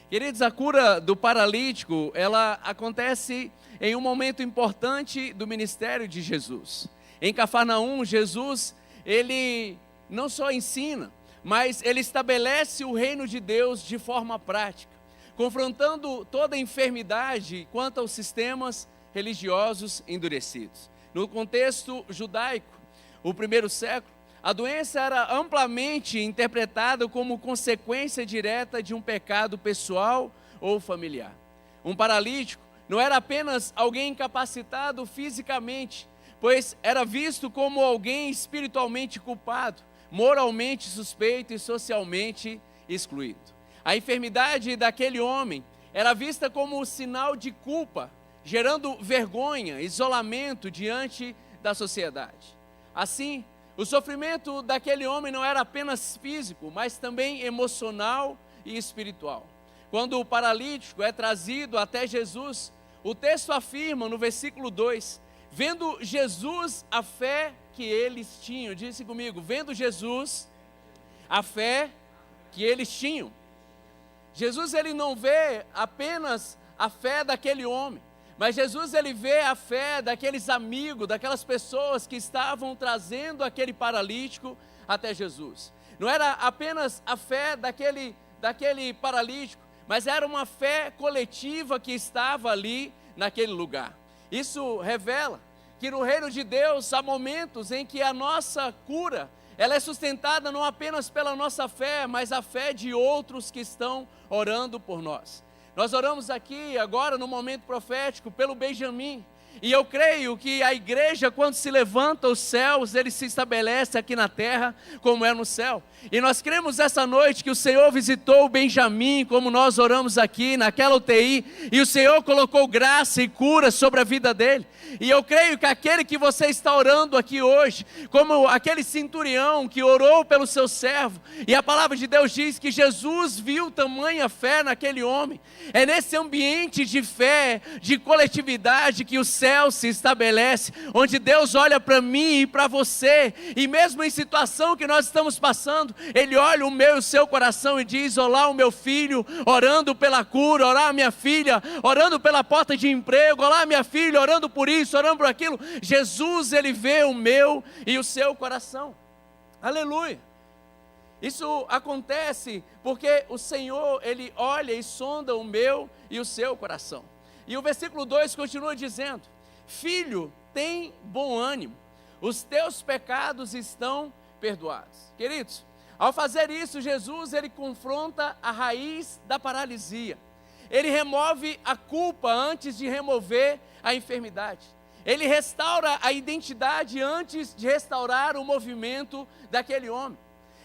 Queridos, a cura do paralítico, ela acontece em um momento importante do ministério de Jesus. Em Cafarnaum, Jesus, ele não só ensina, mas ele estabelece o reino de Deus de forma prática, confrontando toda a enfermidade quanto aos sistemas religiosos endurecidos. No contexto judaico, o primeiro século, a doença era amplamente interpretada como consequência direta de um pecado pessoal ou familiar. Um paralítico não era apenas alguém incapacitado fisicamente, pois era visto como alguém espiritualmente culpado, moralmente suspeito e socialmente excluído. A enfermidade daquele homem era vista como sinal de culpa, gerando vergonha, isolamento diante da sociedade. Assim, o sofrimento daquele homem não era apenas físico, mas também emocional e espiritual. Quando o paralítico é trazido até Jesus, o texto afirma no versículo 2, vendo Jesus a fé que eles tinham. Disse comigo, vendo Jesus a fé que eles tinham. Jesus, ele não vê apenas a fé daquele homem, mas Jesus, ele vê a fé daqueles amigos, daquelas pessoas que estavam trazendo aquele paralítico até Jesus. Não era apenas a fé daquele paralítico, mas era uma fé coletiva que estava ali naquele lugar. Isso revela que no reino de Deus há momentos em que a nossa cura, ela é sustentada não apenas pela nossa fé, mas a fé de outros que estão orando por nós. Nós oramos aqui agora no momento profético pelo Benjamin, e eu creio que a igreja, quando se levanta os céus, ele se estabelece aqui na terra como é no céu. E nós cremos essa noite que o Senhor visitou o Benjamin, como nós oramos aqui naquela UTI, e o Senhor colocou graça e cura sobre a vida dele. E eu creio que aquele que você está orando aqui hoje, como aquele centurião que orou pelo seu servo, e a palavra de Deus diz que Jesus viu tamanha fé naquele homem. É nesse ambiente de fé, de coletividade, que o céu se estabelece, onde Deus olha para mim e para você, e mesmo em situação que nós estamos passando, Ele olha o meu e o seu coração e diz: olá o meu filho, orando pela cura, olá minha filha, orando pela porta de emprego, olá minha filha, orando por isso, orando por aquilo. Jesus, Ele vê o meu e o seu coração. Aleluia. Isso acontece porque o Senhor, Ele olha e sonda o meu e o seu coração. E o versículo 2 continua dizendo: filho, tem bom ânimo, os teus pecados estão perdoados. Queridos, ao fazer isso, Jesus, ele confronta a raiz da paralisia. Ele remove a culpa antes de remover a enfermidade. Ele restaura a identidade antes de restaurar o movimento daquele homem.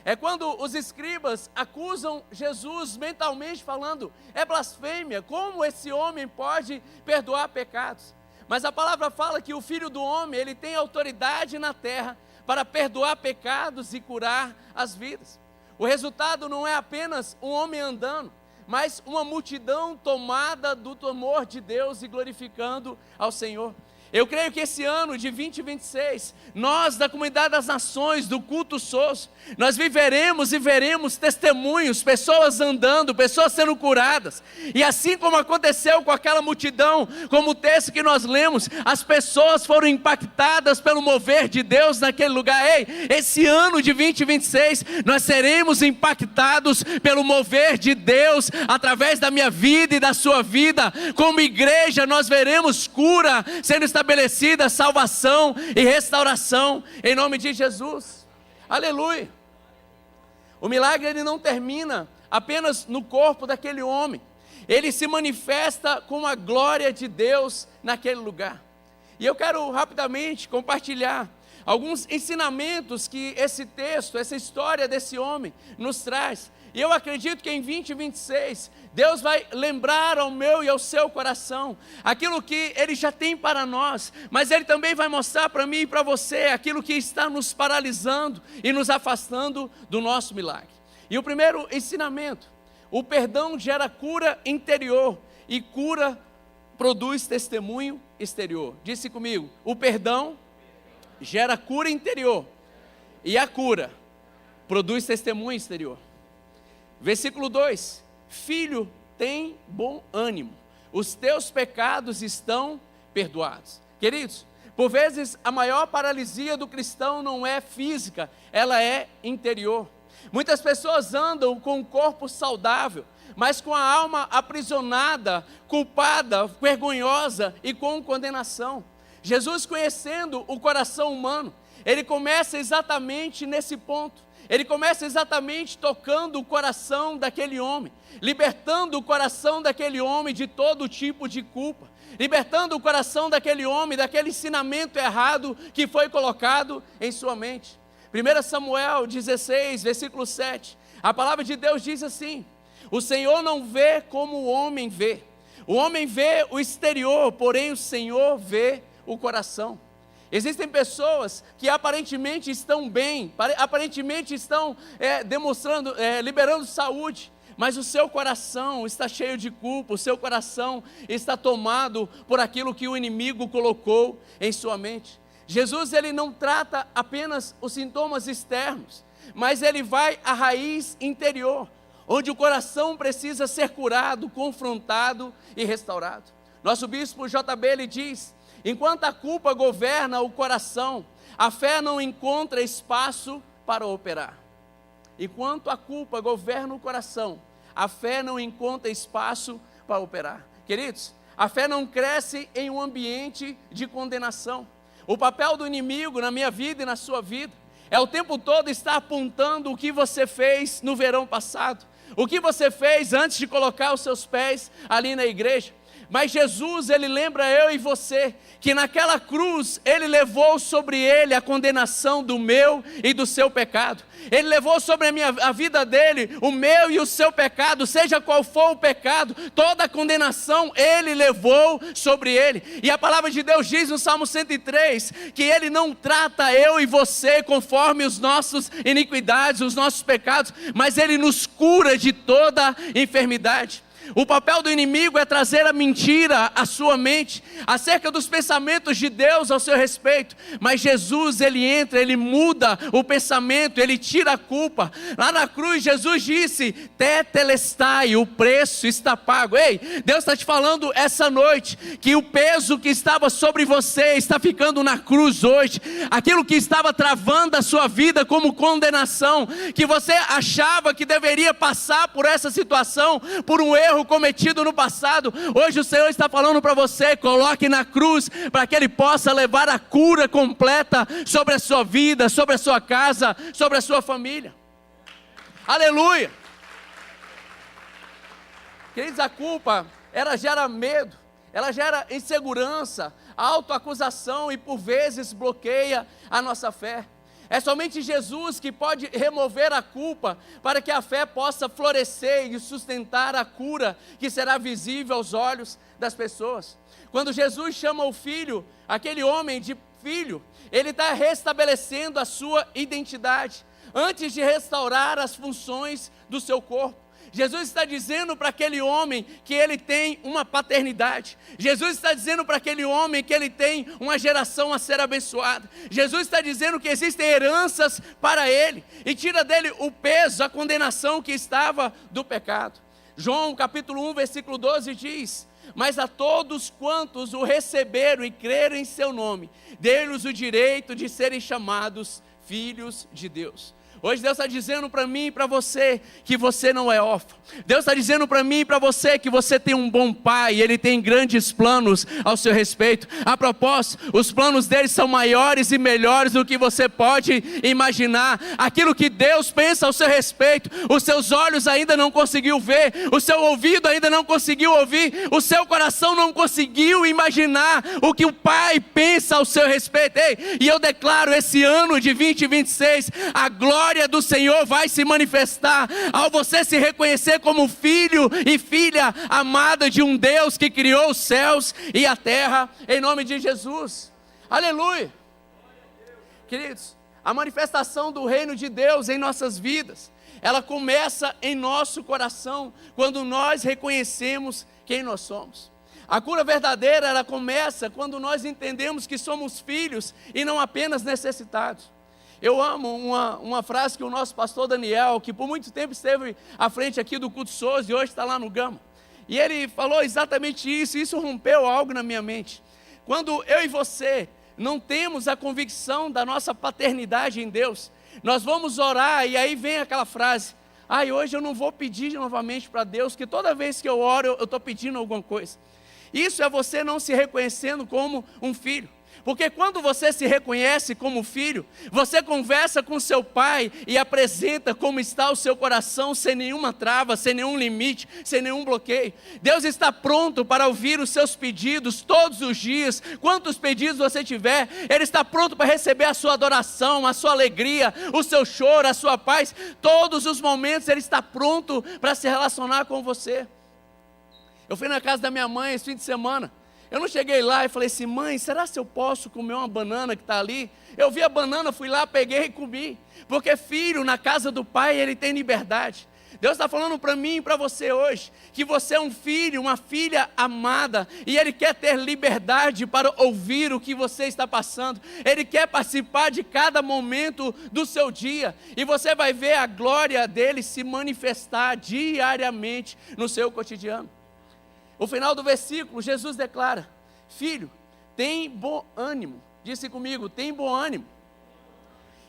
É quando os escribas acusam Jesus mentalmente falando: é blasfêmia, como esse homem pode perdoar pecados? Mas a palavra fala que o Filho do Homem, ele tem autoridade na terra para perdoar pecados e curar as vidas. O resultado não é apenas um homem andando, mas uma multidão tomada do temor de Deus e glorificando ao Senhor. Eu creio que esse ano de 2026, nós da Comunidade das Nações, do Culto SOS, nós viveremos e veremos testemunhos, pessoas andando, pessoas sendo curadas. E assim como aconteceu com aquela multidão, como o texto que nós lemos, as pessoas foram impactadas pelo mover de Deus naquele lugar. Ei, esse ano de 2026, nós seremos impactados pelo mover de Deus, através da minha vida e da sua vida. Como igreja, nós veremos cura sendo estabelecida, salvação e restauração, em nome de Jesus. Aleluia. O milagre, ele não termina apenas no corpo daquele homem, ele se manifesta com a glória de Deus naquele lugar. E eu quero rapidamente compartilhar alguns ensinamentos que esse texto, essa história desse homem nos traz. E eu acredito que em 2026, Deus vai lembrar ao meu e ao seu coração aquilo que Ele já tem para nós, mas Ele também vai mostrar para mim e para você aquilo que está nos paralisando e nos afastando do nosso milagre. E o primeiro ensinamento: o perdão gera cura interior e cura produz testemunho exterior. Disse comigo: o perdão gera cura interior e a cura produz testemunho exterior. Versículo 2: filho, tem bom ânimo, os teus pecados estão perdoados. Queridos, por vezes a maior paralisia do cristão não é física, ela é interior. Muitas pessoas andam com o corpo saudável, mas com a alma aprisionada, culpada, vergonhosa e com condenação. Jesus, conhecendo o coração humano, Ele começa exatamente nesse ponto. Ele começa exatamente tocando o coração daquele homem, libertando o coração daquele homem de todo tipo de culpa, libertando o coração daquele homem daquele ensinamento errado que foi colocado em sua mente. 1 Samuel 16, versículo 7, a palavra de Deus diz assim: o Senhor não vê como o homem vê. O homem vê o exterior, porém o Senhor vê o coração. Existem pessoas que aparentemente estão bem, aparentemente estão liberando saúde, mas o seu coração está cheio de culpa, o seu coração está tomado por aquilo que o inimigo colocou em sua mente. Jesus, ele não trata apenas os sintomas externos, mas ele vai à raiz interior, onde o coração precisa ser curado, confrontado e restaurado. Nosso bispo JB, ele diz: enquanto a culpa governa o coração, a fé não encontra espaço para operar. Enquanto a culpa governa o coração, a fé não encontra espaço para operar. Queridos, a fé não cresce em um ambiente de condenação. O papel do inimigo na minha vida e na sua vida é o tempo todo estar apontando o que você fez no verão passado, o que você fez antes de colocar os seus pés ali na igreja. Mas Jesus, Ele lembra eu e você, que naquela cruz, Ele levou sobre Ele a condenação do meu e do seu pecado. Ele levou sobre a vida dele, o meu e o seu pecado, seja qual for o pecado, toda a condenação Ele levou sobre Ele. E a palavra de Deus diz no Salmo 103, que Ele não trata eu e você conforme os nossos iniquidades, os nossos pecados, mas Ele nos cura de toda enfermidade. O papel do inimigo é trazer a mentira à sua mente, acerca dos pensamentos de Deus ao seu respeito. Mas Jesus, Ele entra, Ele muda o pensamento, Ele tira a culpa. Lá na cruz, Jesus disse, tetelestai, o preço está pago. Ei, Deus está te falando essa noite, que o peso que estava sobre você, está ficando na cruz hoje. Aquilo que estava travando a sua vida como condenação, que você achava que deveria passar por essa situação, por um erro cometido no passado, hoje o Senhor está falando para você, coloque na cruz, para que Ele possa levar a cura completa sobre a sua vida, sobre a sua casa, sobre a sua família. Aleluia! Queridos, a culpa, ela gera medo, ela gera insegurança, autoacusação e por vezes bloqueia a nossa fé. É somente Jesus que pode remover a culpa para que a fé possa florescer e sustentar a cura que será visível aos olhos das pessoas. Quando Jesus chama o filho, aquele homem de filho, Ele está restabelecendo a sua identidade, antes de restaurar as funções do seu corpo. Jesus está dizendo para aquele homem que ele tem uma paternidade. Jesus está dizendo para aquele homem que ele tem uma geração a ser abençoada. Jesus está dizendo que existem heranças para ele e tira dele o peso, a condenação que estava do pecado. João capítulo 1, versículo 12 diz: mas a todos quantos o receberam e creram em seu nome, deu-lhes o direito de serem chamados filhos de Deus. Hoje Deus está dizendo para mim e para você que você não é órfão. Deus está dizendo para mim e para você que você tem um bom pai, e Ele tem grandes planos ao seu respeito. A propósito, os planos dele são maiores e melhores do que você pode imaginar. Aquilo que Deus pensa ao seu respeito, os seus olhos ainda não conseguiu ver, o seu ouvido ainda não conseguiu ouvir, o seu coração não conseguiu imaginar o que o Pai pensa ao seu respeito. Ei, e eu declaro esse ano de 2026, a glória do Senhor vai se manifestar ao você se reconhecer como filho e filha amada de um Deus que criou os céus e a terra, em nome de Jesus. Aleluia. Queridos, a manifestação do reino de Deus em nossas vidas, ela começa em nosso coração, quando nós reconhecemos quem nós somos. A cura verdadeira, ela começa quando nós entendemos que somos filhos e não apenas necessitados. Eu amo uma frase que o nosso pastor Daniel, que por muito tempo esteve à frente aqui do Culto Souza e hoje está lá no Gama, e ele falou exatamente isso, e isso rompeu algo na minha mente. Quando eu e você não temos a convicção da nossa paternidade em Deus, nós vamos orar e aí vem aquela frase: hoje eu não vou pedir novamente para Deus, que toda vez que eu oro eu estou pedindo alguma coisa. Isso é você não se reconhecendo como um filho. Porque quando você se reconhece como filho, você conversa com seu pai e apresenta como está o seu coração, sem nenhuma trava, sem nenhum limite, sem nenhum bloqueio. Deus está pronto para ouvir os seus pedidos todos os dias. Quantos pedidos você tiver, Ele está pronto para receber a sua adoração, a sua alegria, o seu choro, a sua paz. Todos os momentos Ele está pronto para se relacionar com você. Eu fui na casa da minha mãe esse fim de semana. Eu não cheguei lá e falei assim: mãe, será que eu posso comer uma banana que está ali? Eu vi a banana, fui lá, peguei e comi. Porque filho, na casa do pai, ele tem liberdade. Deus está falando para mim e para você hoje, que você é um filho, uma filha amada, e Ele quer ter liberdade para ouvir o que você está passando. Ele quer participar de cada momento do seu dia, e você vai ver a glória dEle se manifestar diariamente no seu cotidiano. O final do versículo, Jesus declara: filho, tem bom ânimo. Disse comigo, tem bom ânimo.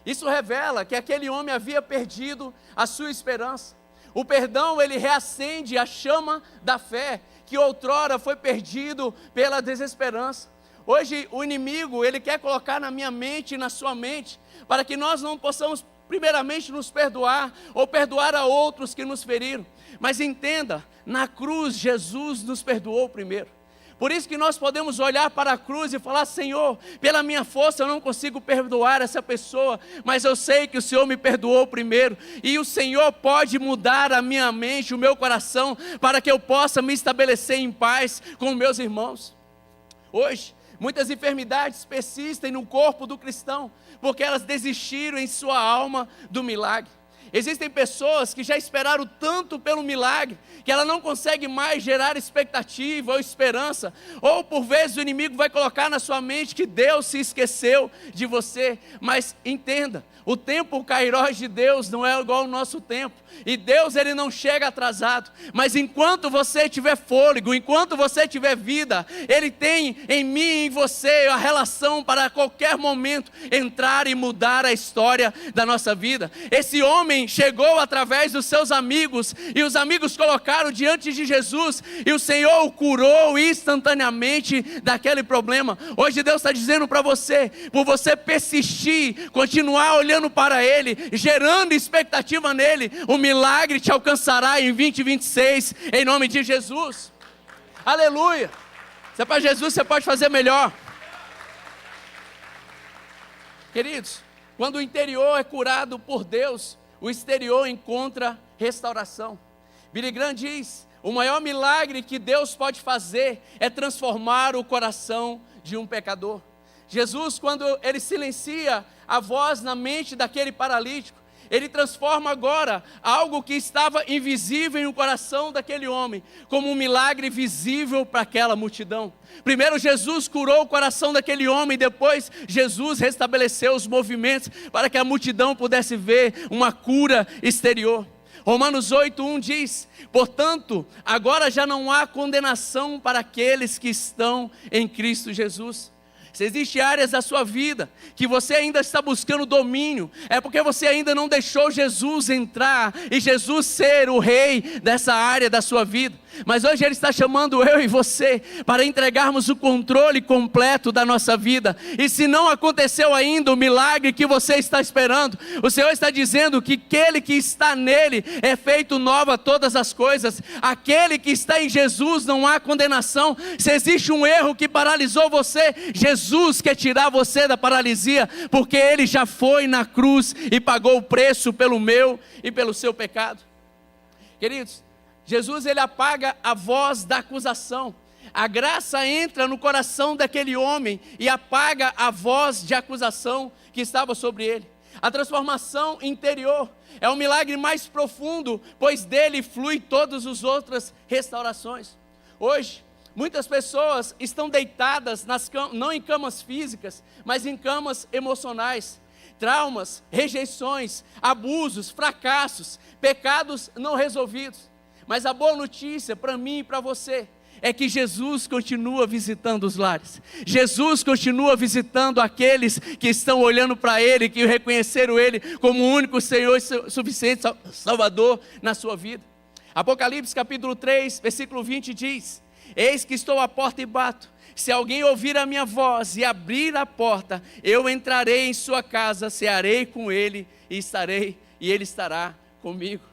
Isso revela que aquele homem havia perdido a sua esperança. O perdão, ele reacende a chama da fé, que outrora foi perdido pela desesperança. Hoje o inimigo, ele quer colocar na minha mente e na sua mente, para que nós não possamos primeiramente nos perdoar, ou perdoar a outros que nos feriram. Mas entenda, na cruz Jesus nos perdoou primeiro. Por isso que nós podemos olhar para a cruz e falar: Senhor, pela minha força eu não consigo perdoar essa pessoa, mas eu sei que o Senhor me perdoou primeiro, e o Senhor pode mudar a minha mente, o meu coração, para que eu possa me estabelecer em paz com meus irmãos. Hoje, muitas enfermidades persistem no corpo do cristão, porque elas desistiram em sua alma do milagre. Existem pessoas que já esperaram tanto pelo milagre, que ela não consegue mais gerar expectativa ou esperança, ou por vezes o inimigo vai colocar na sua mente que Deus se esqueceu de você. Mas entenda, o tempo Kairos de Deus não é igual ao nosso tempo, e Deus ele não chega atrasado, mas enquanto você tiver fôlego, enquanto você tiver vida, Ele tem em mim e em você a relação para a qualquer momento entrar e mudar a história da nossa vida. Esse homem chegou através dos seus amigos, e os amigos colocaram diante de Jesus, e o Senhor o curou instantaneamente daquele problema. Hoje Deus está dizendo para você, por você persistir, continuar olhando para Ele, gerando expectativa nele, o milagre te alcançará em 2026, em nome de Jesus. Aleluia. Se é para Jesus, você pode fazer melhor. Queridos, quando o interior é curado por Deus, o exterior encontra restauração. Billy Graham diz: o maior milagre que Deus pode fazer é transformar o coração de um pecador. Jesus, quando Ele silencia a voz na mente daquele paralítico, Ele transforma agora algo que estava invisível no coração daquele homem, como um milagre visível para aquela multidão. Primeiro Jesus curou o coração daquele homem, depois Jesus restabeleceu os movimentos para que a multidão pudesse ver uma cura exterior. Romanos 8:1 diz: portanto, agora já não há condenação para aqueles que estão em Cristo Jesus. Se existem áreas da sua vida que você ainda está buscando domínio, é porque você ainda não deixou Jesus entrar e Jesus ser o rei dessa área da sua vida. Mas hoje Ele está chamando eu e você para entregarmos o controle completo da nossa vida. E se não aconteceu ainda o milagre que você está esperando, o Senhor está dizendo que aquele que está nele é feito nova todas as coisas. Aquele que está em Jesus não há condenação. Se existe um erro que paralisou você, Jesus quer tirar você da paralisia, porque Ele já foi na cruz e pagou o preço pelo meu e pelo seu pecado. Queridos, Jesus ele apaga a voz da acusação. A graça entra no coração daquele homem e apaga a voz de acusação que estava sobre ele. A transformação interior é o milagre mais profundo, pois dele flui todas as outras restaurações. Hoje, muitas pessoas estão deitadas não em camas físicas, mas em camas emocionais. Traumas, rejeições, abusos, fracassos, pecados não resolvidos. Mas a boa notícia para mim e para você é que Jesus continua visitando os lares. Jesus continua visitando aqueles que estão olhando para Ele, que reconheceram Ele como o único Senhor e suficiente Salvador na sua vida. Apocalipse capítulo 3, versículo 20 diz: eis que estou à porta e bato. Se alguém ouvir a minha voz e abrir a porta, eu entrarei em sua casa, cearei com ele e ele estará comigo.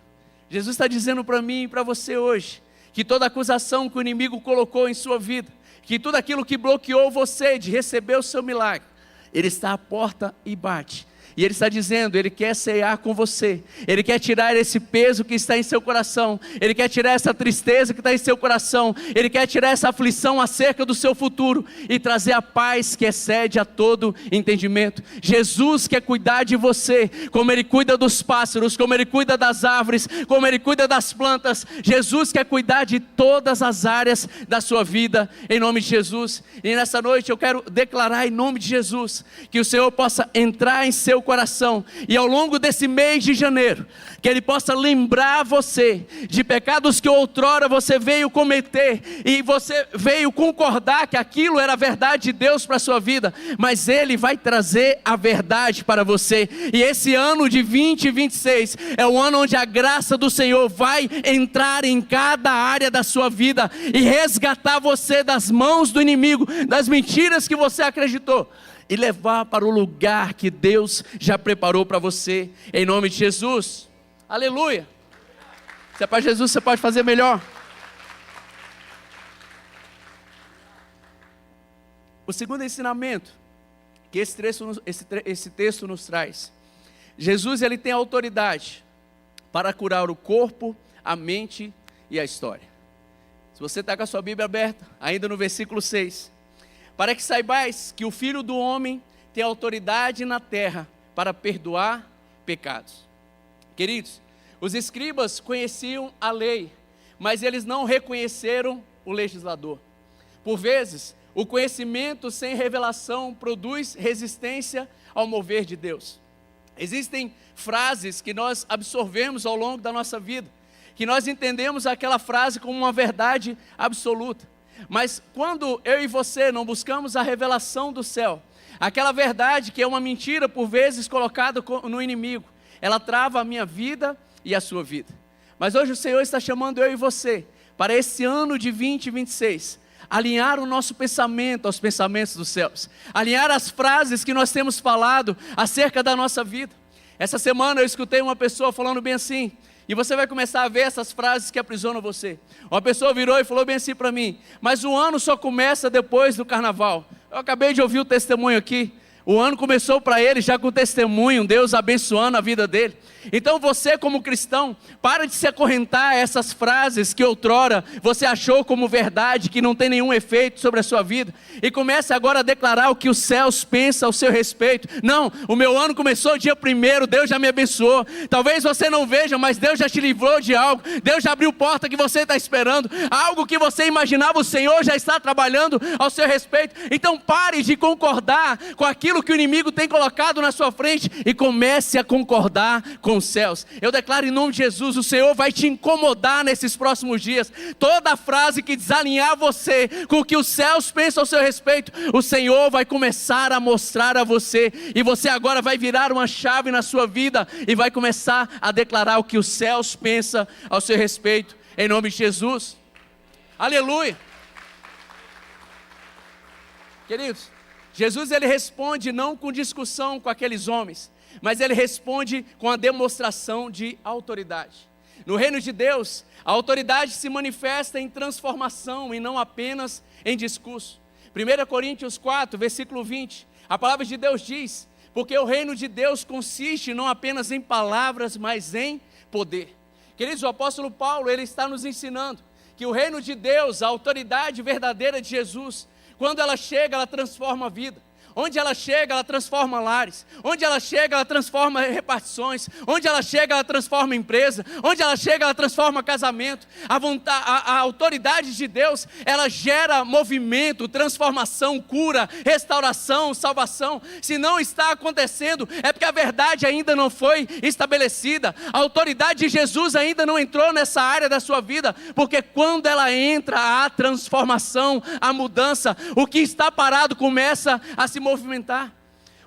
Jesus está dizendo para mim e para você hoje, que toda acusação que o inimigo colocou em sua vida, que tudo aquilo que bloqueou você de receber o seu milagre, Ele está à porta e bate. E Ele está dizendo, Ele quer cear com você, Ele quer tirar esse peso que está em seu coração, Ele quer tirar essa tristeza que está em seu coração, Ele quer tirar essa aflição acerca do seu futuro e trazer a paz que excede a todo entendimento. Jesus quer cuidar de você, como Ele cuida dos pássaros, como Ele cuida das árvores, como Ele cuida das plantas. Jesus quer cuidar de todas as áreas da sua vida, em nome de Jesus. E nessa noite eu quero declarar em nome de Jesus, que o Senhor possa entrar em seu seu coração, e ao longo desse mês de janeiro, que Ele possa lembrar você de pecados que outrora você veio cometer, e você veio concordar que aquilo era a verdade de Deus para a sua vida, mas Ele vai trazer a verdade para você. E esse ano de 2026 é o ano onde a graça do Senhor vai entrar em cada área da sua vida e resgatar você das mãos do inimigo, das mentiras que você acreditou, e levar para o lugar que Deus já preparou para você, em nome de Jesus. Aleluia. Se é para Jesus, você pode fazer melhor. O segundo ensinamento que esse texto nos traz: Jesus, ele tem autoridade para curar o corpo, a mente e a história. Se você está com a sua Bíblia aberta, ainda no versículo 6, para que saibais que o Filho do Homem tem autoridade na terra para perdoar pecados. Queridos, os escribas conheciam a lei, mas eles não reconheceram o legislador. Por vezes, o conhecimento sem revelação produz resistência ao mover de Deus. Existem frases que nós absorvemos ao longo da nossa vida, que nós entendemos aquela frase como uma verdade absoluta. Mas quando eu e você não buscamos a revelação do céu, aquela verdade que é uma mentira por vezes colocada no inimigo, ela trava a minha vida e a sua vida. Mas hoje o Senhor está chamando eu e você, para esse ano de 2026, alinhar o nosso pensamento aos pensamentos dos céus, alinhar as frases que nós temos falado acerca da nossa vida. Essa semana eu escutei uma pessoa falando bem assim, e você vai começar a ver essas frases que aprisionam você. Uma pessoa virou e falou bem assim para mim: mas o ano só começa depois do carnaval. Eu acabei de ouvir o testemunho aqui. O ano começou para ele já com testemunho, Deus abençoando a vida dele. Então você, como cristão, para de se acorrentar a essas frases que outrora você achou como verdade, que não tem nenhum efeito sobre a sua vida, e comece agora a declarar o que os céus pensam ao seu respeito. Não, o meu ano começou dia 1º, Deus já me abençoou. Talvez você não veja, mas Deus já te livrou de algo. Deus já abriu porta que você está esperando. Algo que você imaginava, o Senhor já está trabalhando ao seu respeito. Então pare de concordar com aquilo que o inimigo tem colocado na sua frente e comece a concordar com os céus. Eu declaro em nome de Jesus, o Senhor vai te incomodar nesses próximos dias. Toda frase que desalinhar você com o que os céus pensam ao seu respeito, o Senhor vai começar a mostrar a você, e você agora vai virar uma chave na sua vida e vai começar a declarar o que os céus pensam ao seu respeito, em nome de Jesus. Aleluia. Queridos, Jesus, ele responde não com discussão com aqueles homens, mas ele responde com a demonstração de autoridade. No reino de Deus, a autoridade se manifesta em transformação e não apenas em discurso. 1 Coríntios 4, versículo 20, a palavra de Deus diz: porque o reino de Deus consiste não apenas em palavras, mas em poder. Queridos, o apóstolo Paulo, ele está nos ensinando que o reino de Deus, a autoridade verdadeira de Jesus, quando ela chega, ela transforma a vida. Onde ela chega, ela transforma lares. Onde ela chega, ela transforma repartições. Onde ela chega, ela transforma empresa. Onde ela chega, ela transforma casamento. A autoridade de Deus, ela gera movimento, transformação, cura, restauração, salvação. Se não está acontecendo, é porque a verdade ainda não foi estabelecida. A autoridade de Jesus ainda não entrou nessa área da sua vida, porque quando ela entra, há transformação, há mudança. O que está parado começa a se movimentar.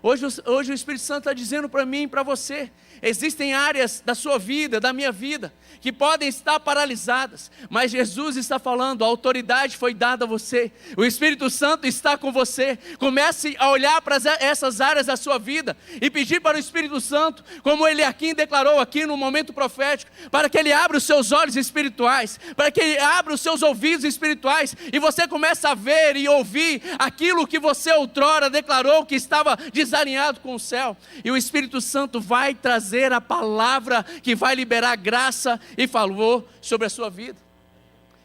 Hoje o Espírito Santo está dizendo para mim e para você: existem áreas da sua vida, da minha vida, que podem estar paralisadas, mas Jesus está falando, a autoridade foi dada a você, o Espírito Santo está com você. Comece a olhar para essas áreas da sua vida e pedir para o Espírito Santo, como ele aqui declarou aqui no momento profético, para que ele abra os seus olhos espirituais, para que ele abra os seus ouvidos espirituais, e você comece a ver e ouvir aquilo que você outrora declarou que estava desalinhado com o céu, e o Espírito Santo vai trazer a palavra que vai liberar graça e favor sobre a sua vida.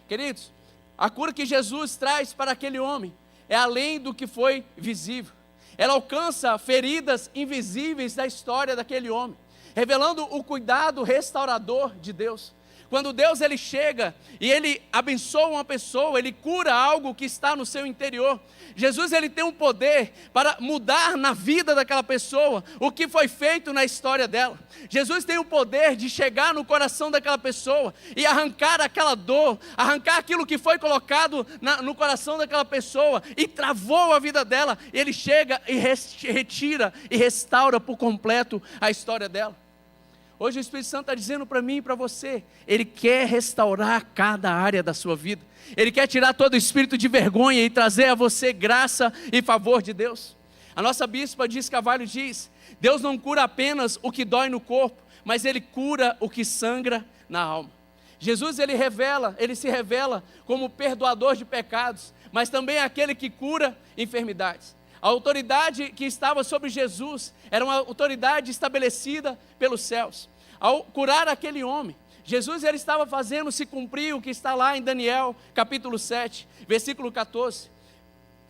Queridos, a cura que Jesus traz para aquele homem é além do que foi visível. Ela alcança feridas invisíveis da história daquele homem, revelando o cuidado restaurador de Deus. Quando Deus ele chega e ele abençoa uma pessoa, ele cura algo que está no seu interior. Jesus ele tem um poder para mudar na vida daquela pessoa o que foi feito na história dela. Jesus tem o poder de chegar no coração daquela pessoa e arrancar aquela dor, arrancar aquilo que foi colocado no coração daquela pessoa e travou a vida dela. Ele chega e retira e restaura por completo a história dela. Hoje o Espírito Santo está dizendo para mim e para você, Ele quer restaurar cada área da sua vida. Ele quer tirar todo o espírito de vergonha e trazer a você graça e favor de Deus. A nossa bispa Diz Carvalho diz, Deus não cura apenas o que dói no corpo, mas Ele cura o que sangra na alma. Jesus ele se revela como perdoador de pecados, mas também aquele que cura enfermidades. A autoridade que estava sobre Jesus era uma autoridade estabelecida pelos céus. Ao curar aquele homem, Jesus ele estava fazendo se cumprir o que está lá em Daniel, capítulo 7, versículo 14.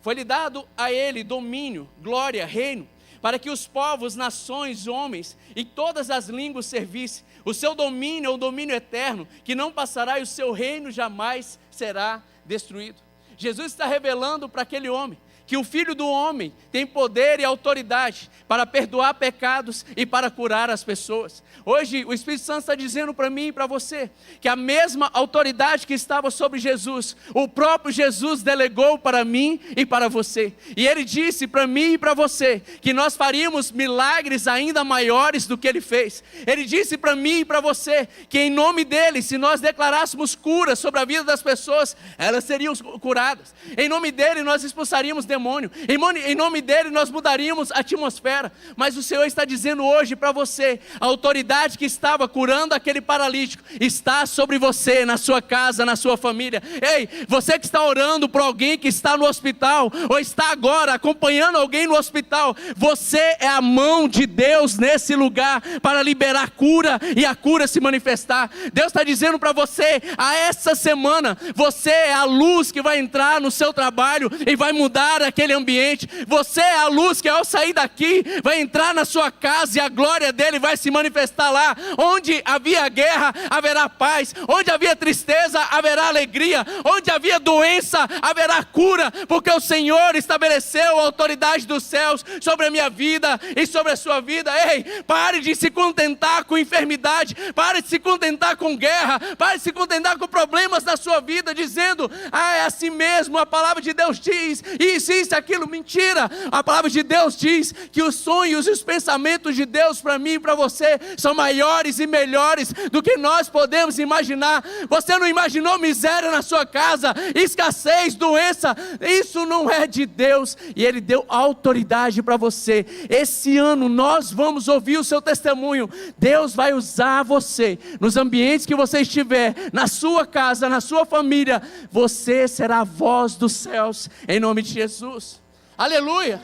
Foi-lhe dado a ele domínio, glória, reino, para que os povos, nações, homens e todas as línguas servissem. O seu domínio é o domínio eterno, que não passará e o seu reino jamais será destruído. Jesus está revelando para aquele homem que o Filho do Homem tem poder e autoridade para perdoar pecados e para curar as pessoas. Hoje o Espírito Santo está dizendo para mim e para você, que a mesma autoridade que estava sobre Jesus, o próprio Jesus delegou para mim e para você. E Ele disse para mim e para você, que nós faríamos milagres ainda maiores do que Ele fez. Ele disse para mim e para você, que em nome dEle, se nós declarássemos cura sobre a vida das pessoas, elas seriam curadas. Em nome dEle nós expulsaríamos demônio. Em nome dEle nós mudaríamos a atmosfera. Mas o Senhor está dizendo hoje para você, a autoridade que estava curando aquele paralítico está sobre você, na sua casa, na sua família. Ei, você que está orando por alguém que está no hospital, ou está agora acompanhando alguém no hospital, você é a mão de Deus nesse lugar para liberar cura e a cura se manifestar. Deus está dizendo para você, a essa semana, você é a luz que vai entrar no seu trabalho e vai mudar aquele ambiente. Você é a luz que ao sair daqui vai entrar na sua casa e a glória dele vai se manifestar lá. Onde havia guerra, haverá paz. Onde havia tristeza, haverá alegria. Onde havia doença, haverá cura, porque o Senhor estabeleceu a autoridade dos céus sobre a minha vida e sobre a sua vida. Ei, pare de se contentar com enfermidade, pare de se contentar com guerra, pare de se contentar com problemas da sua vida, dizendo, é assim mesmo, a palavra de Deus diz, isso, aquilo, mentira. A palavra de Deus diz que os sonhos e os pensamentos de Deus para mim e para você são maiores e melhores do que nós podemos imaginar. Você não imaginou miséria na sua casa, escassez, doença, isso não é de Deus, e Ele deu autoridade para você. Esse ano nós vamos ouvir o seu testemunho. Deus vai usar você, nos ambientes que você estiver, na sua casa, na sua família, você será a voz dos céus, em nome de Jesus. Aleluia,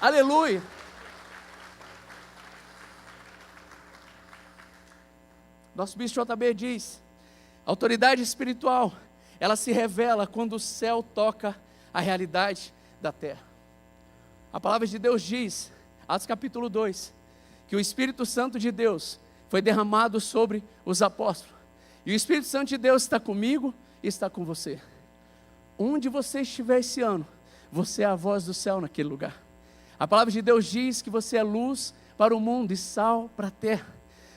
aleluia. Nosso bispo JB diz, a autoridade espiritual, ela se revela quando o céu toca a realidade da terra. A palavra de Deus diz, Atos capítulo 2, que o Espírito Santo de Deus foi derramado sobre os apóstolos. E o Espírito Santo de Deus está comigo e está com você. Onde você estiver esse ano, você é a voz do céu naquele lugar. A palavra de Deus diz que você é luz para o mundo e sal para a terra.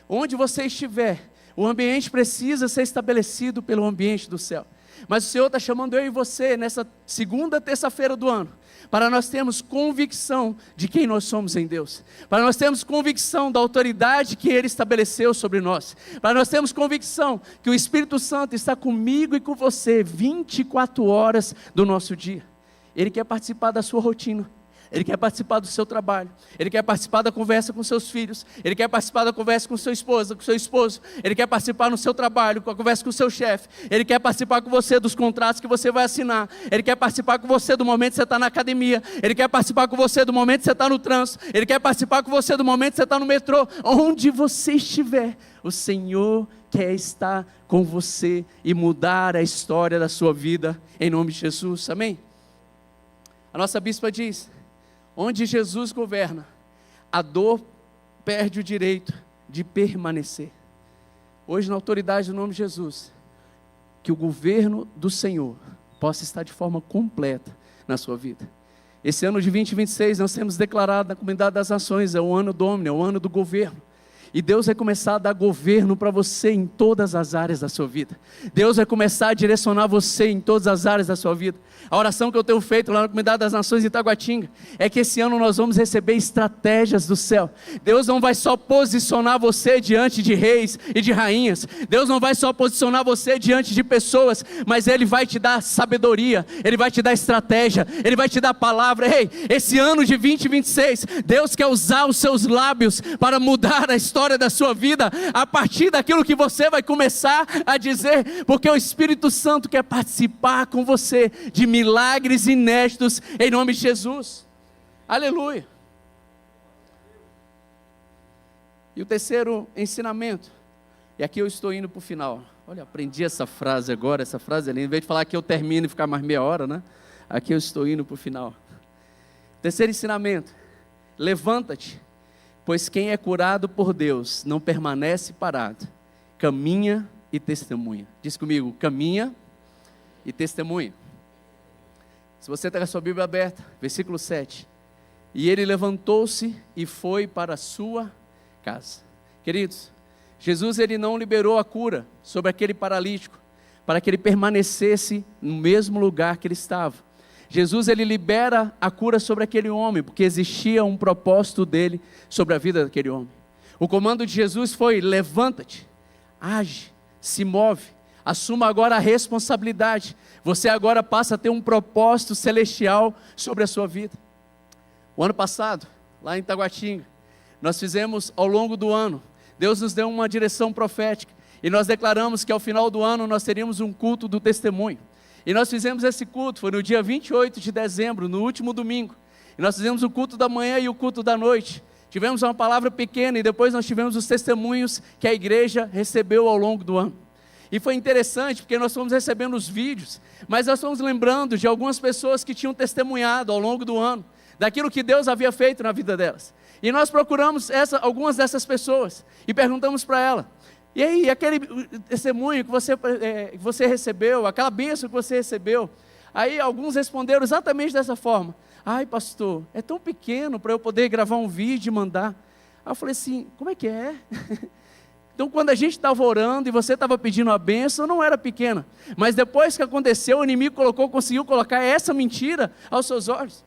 Onde você estiver, o ambiente precisa ser estabelecido pelo ambiente do céu. Mas o Senhor está chamando eu e você nessa segunda terça-feira do ano, para nós termos convicção de quem nós somos em Deus, para nós termos convicção da autoridade que Ele estabeleceu sobre nós, para nós termos convicção que o Espírito Santo está comigo e com você 24 horas do nosso dia. Ele quer participar da sua rotina, Ele quer participar do seu trabalho, Ele quer participar da conversa com seus filhos, Ele quer participar da conversa com sua esposa, com seu esposo, Ele quer participar no seu trabalho, com a conversa com o seu chefe, Ele quer participar com você dos contratos que você vai assinar, Ele quer participar com você do momento que você está na academia, Ele quer participar com você do momento que você está no trânsito, Ele quer participar com você do momento que você está no metrô. Onde você estiver, o Senhor quer estar com você e mudar a história da sua vida, em nome de Jesus, amém? A nossa bispa diz, onde Jesus governa, a dor perde o direito de permanecer. Hoje, na autoridade do nome de Jesus, que o governo do Senhor possa estar de forma completa na sua vida. Esse ano de 2026 nós temos declarado na Comunidade das Nações, é o ano Domini, é o ano do governo. E Deus vai começar a dar governo para você em todas as áreas da sua vida. Deus vai começar a direcionar você em todas as áreas da sua vida. A oração que eu tenho feito lá na Comunidade das Nações de Itaguatinga é que esse ano nós vamos receber estratégias do céu. Deus não vai só posicionar você diante de reis e de rainhas. Deus não vai só posicionar você diante de pessoas, mas Ele vai te dar sabedoria, Ele vai te dar estratégia, Ele vai te dar palavra. Ei, esse ano de 2026, Deus quer usar os seus lábios para mudar a história da sua vida, a partir daquilo que você vai começar a dizer, porque o Espírito Santo quer participar com você de milagres inéditos, em nome de Jesus. Aleluia. E o terceiro ensinamento, e aqui eu estou indo para o final. Olha, aprendi essa frase agora, essa frase ali, em vez de falar que eu termino e ficar mais meia hora, né? Aqui eu estou indo para o final. Terceiro ensinamento: levanta-te, pois quem é curado por Deus não permanece parado, caminha e testemunha. Diz comigo, caminha e testemunha. Se você está com a sua Bíblia aberta, versículo 7. E ele levantou-se e foi para a sua casa. Queridos, Jesus ele não liberou a cura sobre aquele paralítico, para que ele permanecesse no mesmo lugar que ele estava. Jesus ele libera a cura sobre aquele homem, porque existia um propósito dele sobre a vida daquele homem. O comando de Jesus foi: levanta-te, age, se move, assuma agora a responsabilidade. Você agora passa a ter um propósito celestial sobre a sua vida. O ano passado, lá em Itaguatinga, nós fizemos ao longo do ano, Deus nos deu uma direção profética, e nós declaramos que ao final do ano nós teríamos um culto do testemunho. E nós fizemos esse culto, foi no dia 28 de dezembro, no último domingo. E nós fizemos o culto da manhã e o culto da noite. Tivemos uma palavra pequena e depois nós tivemos os testemunhos que a igreja recebeu ao longo do ano. E foi interessante porque nós fomos recebendo os vídeos, mas nós fomos lembrando de algumas pessoas que tinham testemunhado ao longo do ano, daquilo que Deus havia feito na vida delas. E nós procuramos algumas dessas pessoas e perguntamos para ela: e aí, aquele testemunho que você recebeu, aquela bênção que você recebeu? Aí alguns responderam exatamente dessa forma: ai pastor, é tão pequeno para eu poder gravar um vídeo e mandar. Aí eu falei assim: como é que é? Então quando a gente estava orando e você estava pedindo a bênção, não era pequena, mas depois que aconteceu, o inimigo conseguiu colocar essa mentira aos seus olhos.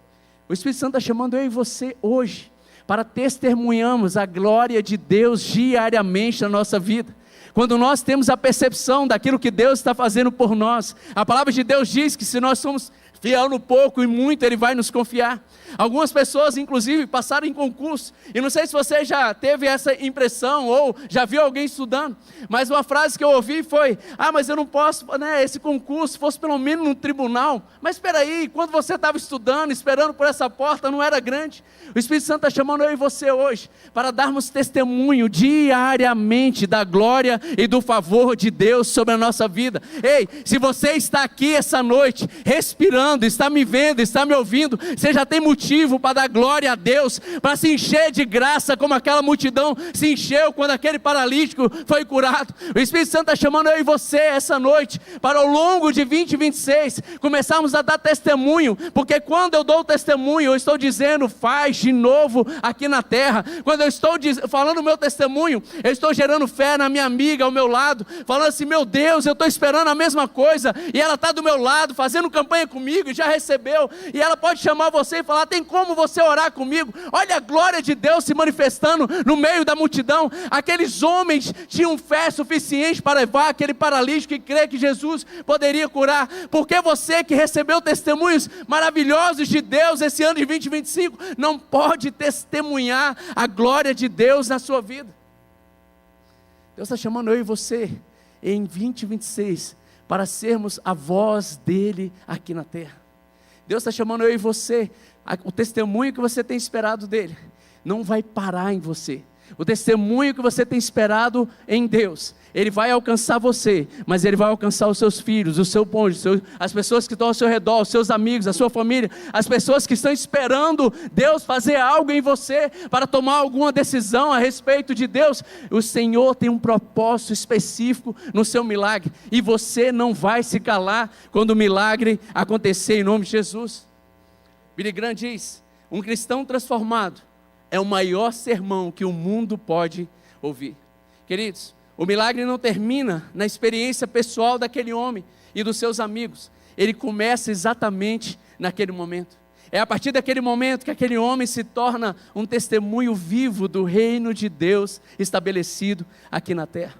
O Espírito Santo está chamando eu e você hoje para testemunharmos a glória de Deus diariamente na nossa vida. Quando nós temos a percepção daquilo que Deus está fazendo por nós, a palavra de Deus diz que se nós somos fiel no pouco e muito, Ele vai nos confiar. Algumas pessoas, inclusive, passaram em concurso, e não sei se você já teve essa impressão, ou já viu alguém estudando, mas uma frase que eu ouvi foi: ah, mas eu não posso, né, esse concurso fosse pelo menos no tribunal. Mas espera aí, quando você estava estudando, esperando por essa porta, não era grande? O Espírito Santo está chamando eu e você hoje, para darmos testemunho diariamente da glória e do favor de Deus sobre a nossa vida. Ei, se você está aqui essa noite, respirando, está me vendo, está me ouvindo, você já tem motivo para dar glória a Deus, para se encher de graça, como aquela multidão se encheu quando aquele paralítico foi curado. O Espírito Santo está chamando eu e você essa noite, para ao longo de 2026, começarmos a dar testemunho, porque quando eu dou testemunho, eu estou dizendo: faz de novo aqui na terra. Quando eu estou falando o meu testemunho, eu estou gerando fé na minha amiga ao meu lado, falando assim: meu Deus, eu estou esperando a mesma coisa, e ela está do meu lado, fazendo campanha comigo, e já recebeu, e ela pode chamar você e falar: tem como você orar comigo? Olha a glória de Deus se manifestando no meio da multidão. Aqueles homens tinham fé suficiente para levar aquele paralítico e crer que Jesus poderia curar. Porque você que recebeu testemunhos maravilhosos de Deus esse ano de 2025, não pode testemunhar a glória de Deus na sua vida? Deus está chamando eu e você em 2026 para sermos a voz dele aqui na terra. Deus está chamando eu e você, o testemunho que você tem esperado dele não vai parar em você. O testemunho que você tem esperado em Deus, ele vai alcançar você, mas ele vai alcançar os seus filhos, o seu cônjuge, as pessoas que estão ao seu redor, os seus amigos, a sua família, as pessoas que estão esperando Deus fazer algo em você, para tomar alguma decisão a respeito de Deus. O Senhor tem um propósito específico no seu milagre, e você não vai se calar quando o milagre acontecer, em nome de Jesus. Billy Graham diz: um cristão transformado é o maior sermão que o mundo pode ouvir. Queridos, o milagre não termina na experiência pessoal daquele homem e dos seus amigos. Ele começa exatamente naquele momento. É a partir daquele momento que aquele homem se torna um testemunho vivo do reino de Deus estabelecido aqui na terra.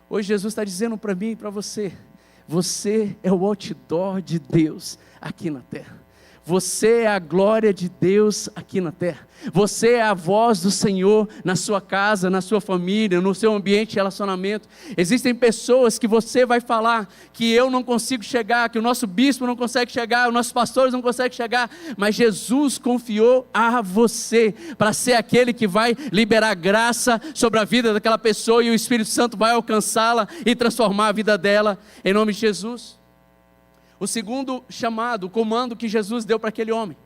Hoje Jesus está dizendo para mim e para você: você é o outdoor de Deus aqui na terra. Você é a glória de Deus aqui na terra. Você é a voz do Senhor na sua casa, na sua família, no seu ambiente de relacionamento. Existem pessoas que você vai falar que eu não consigo chegar, que o nosso bispo não consegue chegar, os nossos pastores não conseguem chegar, mas Jesus confiou a você para ser aquele que vai liberar graça sobre a vida daquela pessoa, e o Espírito Santo vai alcançá-la e transformar a vida dela, em nome de Jesus. O segundo chamado, o comando que Jesus deu para aquele homem: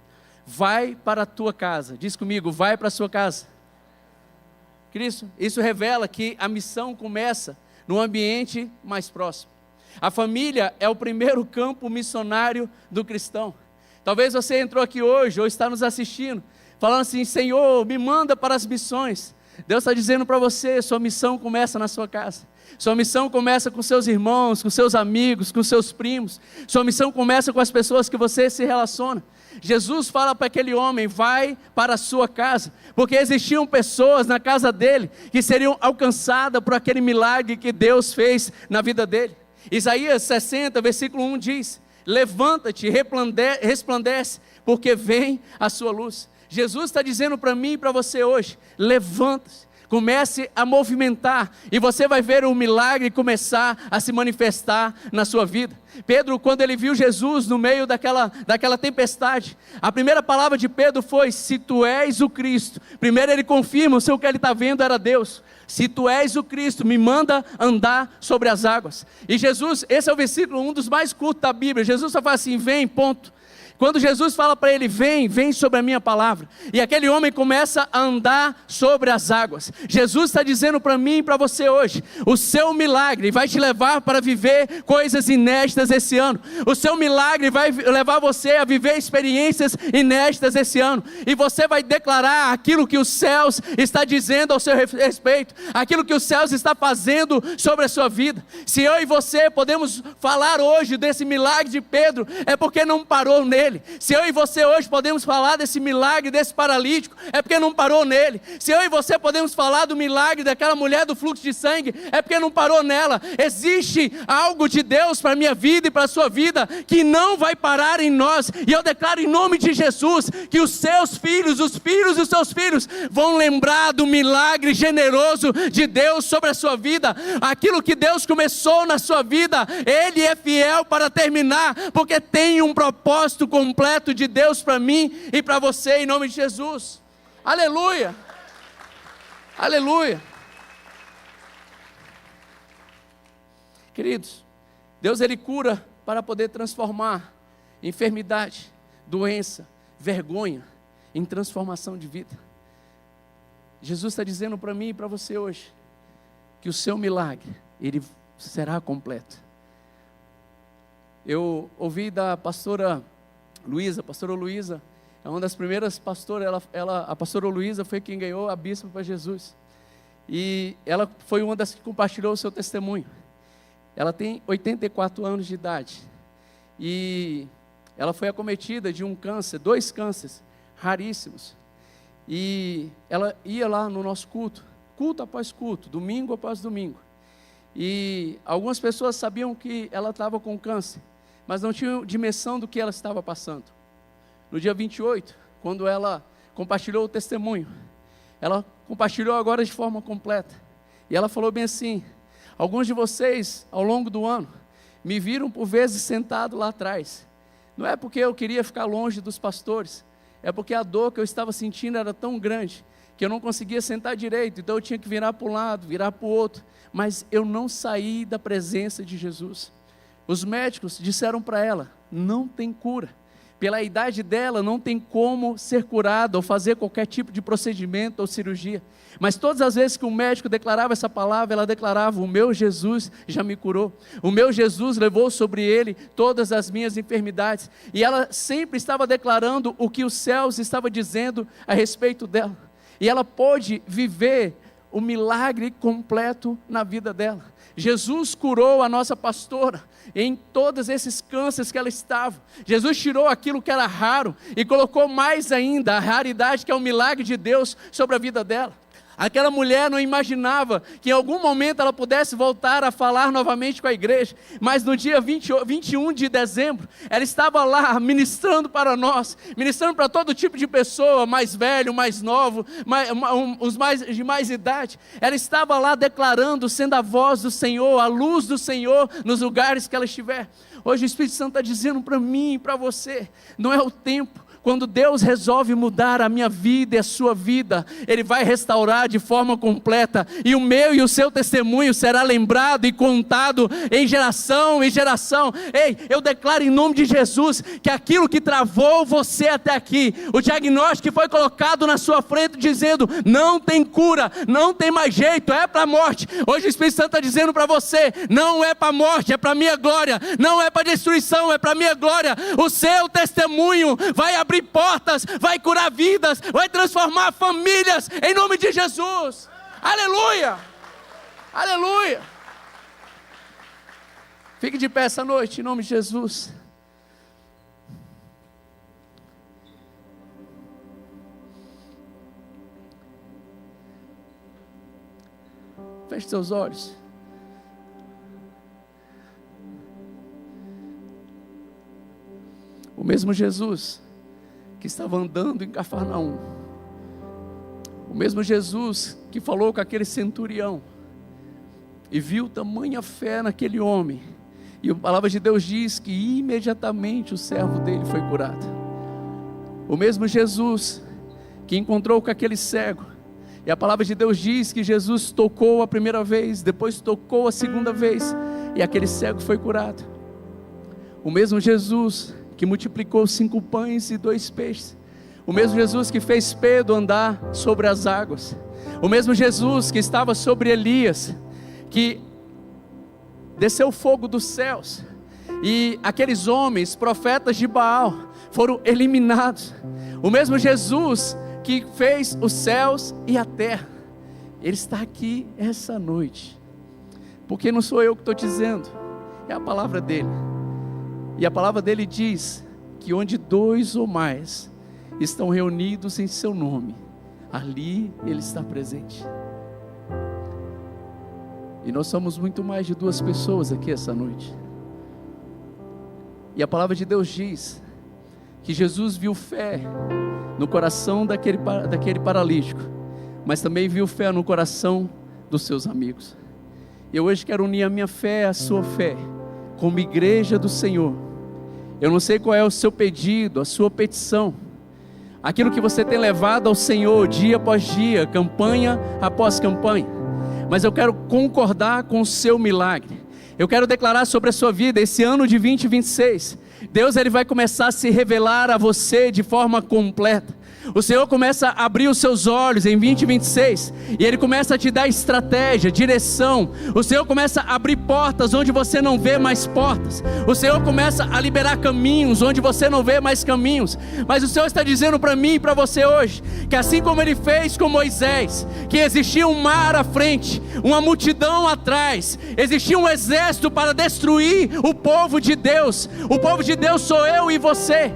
vai para a tua casa. Diz comigo: vai para a sua casa. Cristo, isso revela que a missão começa no ambiente mais próximo. A família é o primeiro campo missionário do cristão. Talvez você entrou aqui hoje, ou está nos assistindo, falando assim: Senhor, me manda para as missões. Deus está dizendo para você: sua missão começa na sua casa. Sua missão começa com seus irmãos, com seus amigos, com seus primos. Sua missão começa com as pessoas que você se relaciona. Jesus fala para aquele homem: vai para a sua casa, porque existiam pessoas na casa dele que seriam alcançadas por aquele milagre que Deus fez na vida dele. Isaías 60, versículo 1 diz: levanta-te, resplandece, porque vem a sua luz. Jesus está dizendo para mim e para você hoje: levanta-se, comece a movimentar, e você vai ver o milagre começar a se manifestar na sua vida. Pedro, quando ele viu Jesus no meio daquela tempestade, a primeira palavra de Pedro foi: se tu és o Cristo. Primeiro ele confirma, o que ele está vendo era Deus. Se tu és o Cristo, me manda andar sobre as águas. E Jesus, esse é o versículo, um dos mais curtos da Bíblia. Jesus só fala assim: vem, ponto. Quando Jesus fala para ele: vem sobre a minha palavra, e aquele homem começa a andar sobre as águas. Jesus está dizendo para mim e para você hoje: o seu milagre vai te levar para viver coisas inéditas esse ano. O seu milagre vai levar você a viver experiências inéditas esse ano, e você vai declarar aquilo que os céus está dizendo ao seu respeito, aquilo que os céus está fazendo sobre a sua vida. Se eu e você podemos falar hoje desse milagre de Pedro, é porque não parou nele. Se eu e você hoje podemos falar desse milagre desse paralítico, é porque não parou nele. Se eu e você podemos falar do milagre daquela mulher do fluxo de sangue, é porque não parou nela. Existe algo de Deus para a minha vida e para a sua vida que não vai parar em nós, e eu declaro em nome de Jesus que os seus filhos, os filhos dos seus filhos, vão lembrar do milagre generoso de Deus sobre a sua vida. Aquilo que Deus começou na sua vida, Ele é fiel para terminar, porque tem um propósito completo de Deus para mim e para você, em nome de Jesus. Aleluia, aleluia. Queridos, Deus ele cura para poder transformar enfermidade, doença, vergonha em transformação de vida. Jesus está dizendo para mim e para você hoje que o seu milagre ele será completo. Eu ouvi da pastora Luísa é uma das primeiras pastoras. A pastora Luísa foi quem ganhou a bispa para Jesus, e ela foi uma das que compartilhou o seu testemunho. Ela tem 84 anos de idade, e ela foi acometida de um câncer, 2 cânceres raríssimos, e ela ia lá no nosso culto após culto, domingo após domingo, e algumas pessoas sabiam que ela estava com câncer, mas não tinham dimensão do que ela estava passando. No dia 28, quando ela compartilhou o testemunho, ela compartilhou agora de forma completa, e ela falou bem assim: alguns de vocês, ao longo do ano, me viram por vezes sentado lá atrás. Não é porque eu queria ficar longe dos pastores, é porque a dor que eu estava sentindo era tão grande, que eu não conseguia sentar direito, então eu tinha que virar para um lado, virar para o outro, mas eu não saí da presença de Jesus. Os médicos disseram para ela, não tem cura, pela idade dela não tem como ser curada ou fazer qualquer tipo de procedimento ou cirurgia, mas todas as vezes que o médico declarava essa palavra, ela declarava, o meu Jesus já me curou, o meu Jesus levou sobre ele todas as minhas enfermidades, e ela sempre estava declarando o que os céus estavam dizendo a respeito dela, e ela pôde viver o milagre completo na vida dela. Jesus curou a nossa pastora em todos esses cânceres que ela estava. Jesus tirou aquilo que era raro e colocou mais ainda a raridade, que é o milagre de Deus sobre a vida dela. Aquela mulher não imaginava que em algum momento ela pudesse voltar a falar novamente com a igreja, mas no dia 21 de dezembro, ela estava lá ministrando para nós, ministrando para todo tipo de pessoa, mais velho, mais novo, os de mais idade. Ela estava lá declarando, sendo a voz do Senhor, a luz do Senhor nos lugares que ela estiver. Hoje o Espírito Santo está dizendo para mim e para você, não é o tempo. Quando Deus resolve mudar a minha vida e a sua vida, Ele vai restaurar de forma completa, e o meu e o seu testemunho será lembrado e contado em geração em geração. Ei, eu declaro em nome de Jesus, que aquilo que travou você até aqui, o diagnóstico que foi colocado na sua frente, dizendo, não tem cura, não tem mais jeito, é para a morte. Hoje o Espírito Santo está dizendo para você, não é para a morte, é para a minha glória, não é para destruição, é para a minha glória. O seu testemunho vai abrir portas, vai curar vidas, vai transformar famílias, em nome de Jesus. Aleluia, aleluia. Fique de pé essa noite, em nome de Jesus. Feche seus olhos. O mesmo Jesus que estava andando em Cafarnaum, o mesmo Jesus que falou com aquele centurião e viu tamanha fé naquele homem, e a palavra de Deus diz que imediatamente o servo dele foi curado. O mesmo Jesus que encontrou com aquele cego, e a palavra de Deus diz que Jesus tocou a primeira vez, depois tocou a segunda vez, e aquele cego foi curado. O mesmo Jesus que multiplicou 5 pães e 2 peixes, o mesmo Jesus que fez Pedro andar sobre as águas, o mesmo Jesus que estava sobre Elias, que desceu fogo dos céus, e aqueles homens, profetas de Baal, foram eliminados. O mesmo Jesus que fez os céus e a terra, Ele está aqui essa noite, porque não sou eu que estou dizendo, é a palavra dEle. E a palavra dele diz que onde 2 ou mais estão reunidos em seu nome, ali Ele está presente. E nós somos muito mais de 2 pessoas aqui essa noite. E a palavra de Deus diz que Jesus viu fé no coração daquele paralítico, mas também viu fé no coração dos seus amigos. Eu hoje quero unir a minha fé à sua fé, como igreja do Senhor. Eu não sei qual é o seu pedido, a sua petição, aquilo que você tem levado ao Senhor dia após dia, campanha após campanha, mas eu quero concordar com o seu milagre. Eu quero declarar sobre a sua vida, esse ano de 2026, Deus Ele vai começar a se revelar a você de forma completa. O Senhor começa a abrir os seus olhos em 2026, e Ele começa a te dar estratégia, direção. O Senhor começa a abrir portas onde você não vê mais portas. O Senhor começa a liberar caminhos onde você não vê mais caminhos. Mas o Senhor está dizendo para mim e para você hoje, que assim como Ele fez com Moisés, que existia um mar à frente, uma multidão atrás, existia um exército para destruir o povo de Deus. O povo de Deus sou eu e você.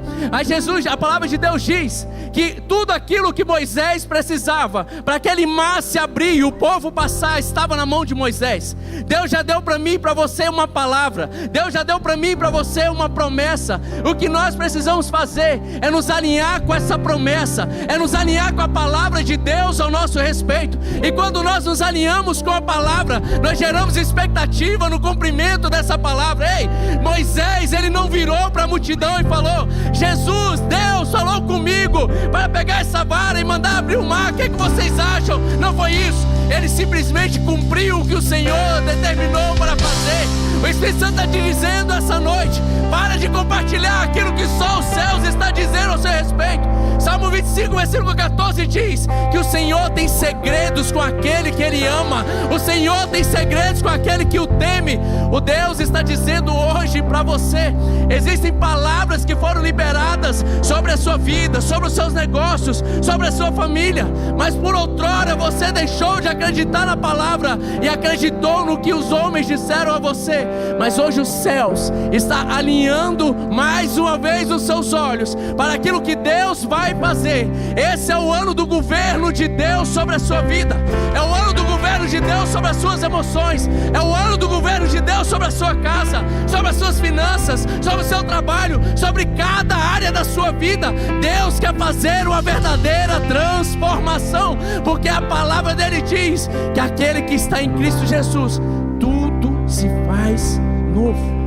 A palavra de Deus diz que tudo aquilo que Moisés precisava para aquele mar se abrir e o povo passar estava na mão de Moisés. Deus já deu para mim e para você uma palavra, Deus já deu para mim e para você uma promessa. O que nós precisamos fazer é nos alinhar com essa promessa, é nos alinhar com a palavra de Deus ao nosso respeito. E quando nós nos alinhamos com a palavra, nós geramos expectativa no cumprimento dessa palavra. Ei, Moisés, ele não virou para a multidão e falou: Jesus, Deus falou comigo para pegar essa vara e mandar abrir o mar. O que vocês acham? Não foi isso. Ele simplesmente cumpriu o que o Senhor determinou para fazer. O Espírito Santo está te dizendo essa noite: para de compartilhar aquilo que só os céus está dizendo ao seu respeito. Salmo 25, versículo 14 diz que o Senhor tem segredos com aquele que Ele ama. O Senhor tem segredos com aquele que o teme. O Deus está dizendo hoje para você: existem palavras que foram liberadas sobre a sua vida, sobre os seus negócios, sobre a sua família, mas por outrora você deixou de acreditar na palavra e acreditou no que os homens disseram a você. Mas hoje os céus estão alinhando mais uma vez os seus olhos para aquilo que Deus vai fazer. Esse é o ano do governo de Deus sobre a sua vida. É o ano do governo de Deus sobre as suas emoções. É o ano do governo de Deus sobre a sua casa, sobre as suas finanças, sobre o seu trabalho, sobre cada área da sua vida. Deus quer fazer uma verdadeira transformação, porque a palavra dele diz que aquele que está em Cristo Jesus, tudo se faz novo.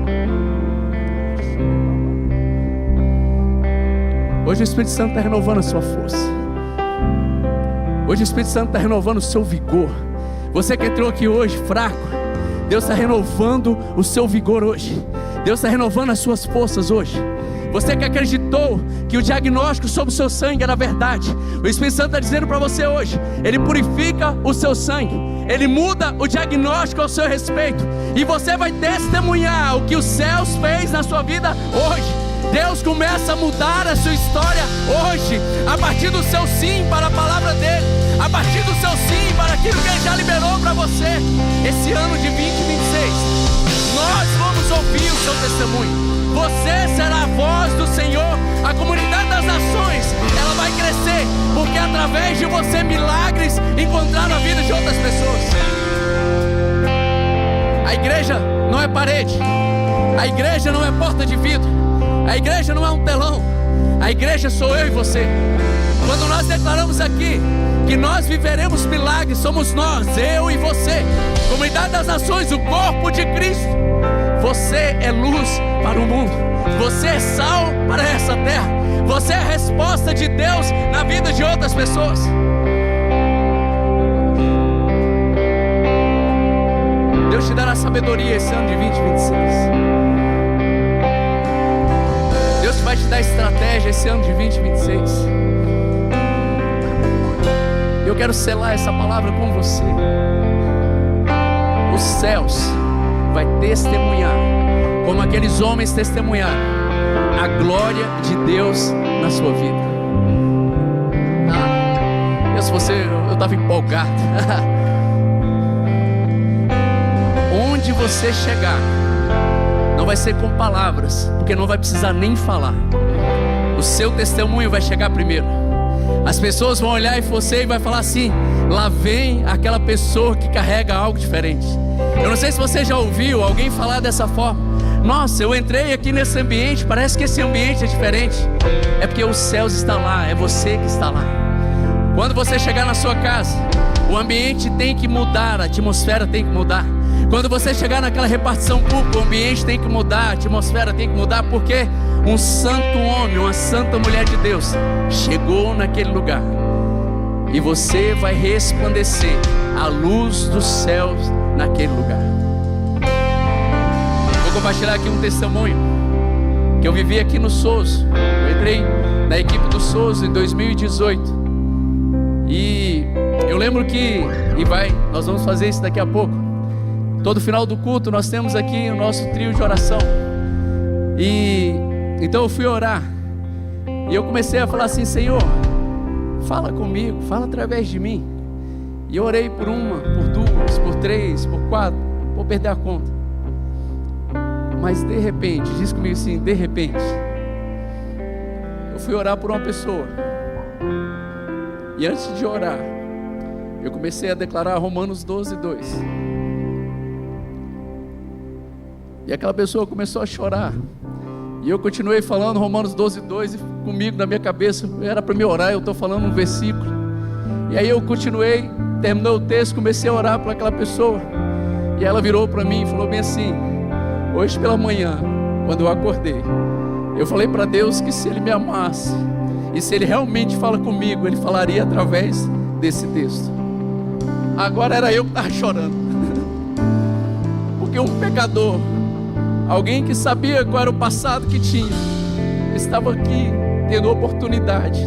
Hoje o Espírito Santo está renovando a sua força. Hoje o Espírito Santo está renovando o seu vigor. Você que entrou aqui hoje fraco, Deus está renovando o seu vigor hoje. Deus está renovando as suas forças hoje. Você que acreditou que o diagnóstico sobre o seu sangue era verdade, o Espírito Santo está dizendo para você hoje: Ele purifica o seu sangue, Ele muda o diagnóstico ao seu respeito, e você vai testemunhar o que os céus fez na sua vida hoje. Deus começa a mudar a sua história hoje, a partir do seu sim para a palavra dele, a partir do seu sim para aquilo que ele já liberou para você. Esse ano de 2026, nós vamos ouvir o seu testemunho. Você será a voz do Senhor. A comunidade das nações, ela vai crescer, porque através de você milagres encontraram a vida de outras pessoas. A igreja não é parede, a igreja não é porta de vidro, a igreja não é um telão, a igreja sou eu e você. Quando nós declaramos aqui que nós viveremos milagres, somos nós, eu e você, comunidade das nações, o corpo de Cristo. Você é luz para o mundo, você é sal para essa terra, você é a resposta de Deus na vida de outras pessoas. Deus te dará sabedoria esse ano de 2026. Deus vai te dar estratégia esse ano de 2026. Eu quero selar essa palavra com você. Os céus vai testemunhar, como aqueles homens testemunharam, a glória de Deus na sua vida. Eu estava empolgado. Onde você chegar, não vai ser com palavras, porque não vai precisar nem falar. O seu testemunho vai chegar primeiro. As pessoas vão olhar em você e vai falar assim: lá vem aquela pessoa que carrega algo diferente. Eu não sei se você já ouviu alguém falar dessa forma: nossa, eu entrei aqui nesse ambiente, parece que esse ambiente é diferente. É porque os céus estão lá, é você que está lá. Quando você chegar na sua casa, o ambiente tem que mudar, a atmosfera tem que mudar. Quando você chegar naquela repartição pública, o ambiente tem que mudar, a atmosfera tem que mudar, porque um santo homem, uma santa mulher de Deus chegou naquele lugar, e você vai resplandecer a luz dos céus naquele lugar. Vou compartilhar aqui um testemunho que eu vivi aqui no Souza. Eu entrei na equipe do Souza em 2018, e eu lembro que, nós vamos fazer isso daqui a pouco. Todo final do culto nós temos aqui o nosso trio de oração. E então eu fui orar, e eu comecei a falar assim: Senhor, fala comigo, fala através de mim. E eu orei por uma, por duas, por três, por quatro, vou perder a conta. Mas de repente, diz comigo assim, de repente, eu fui orar por uma pessoa, e antes de orar, eu comecei a declarar Romanos 12:2. E aquela pessoa começou a chorar, e eu continuei falando Romanos 12:2, e comigo na minha cabeça, era para me orar, eu estou falando um versículo. E aí eu continuei, terminou o texto, comecei a orar por aquela pessoa, e ela virou para mim e falou bem assim: hoje pela manhã, quando eu acordei, eu falei para Deus que se Ele me amasse, E se Ele realmente fala comigo, Ele falaria através desse texto. Agora era eu que estava chorando. Porque um pecador, alguém que sabia qual era o passado que tinha, estava aqui tendo a oportunidade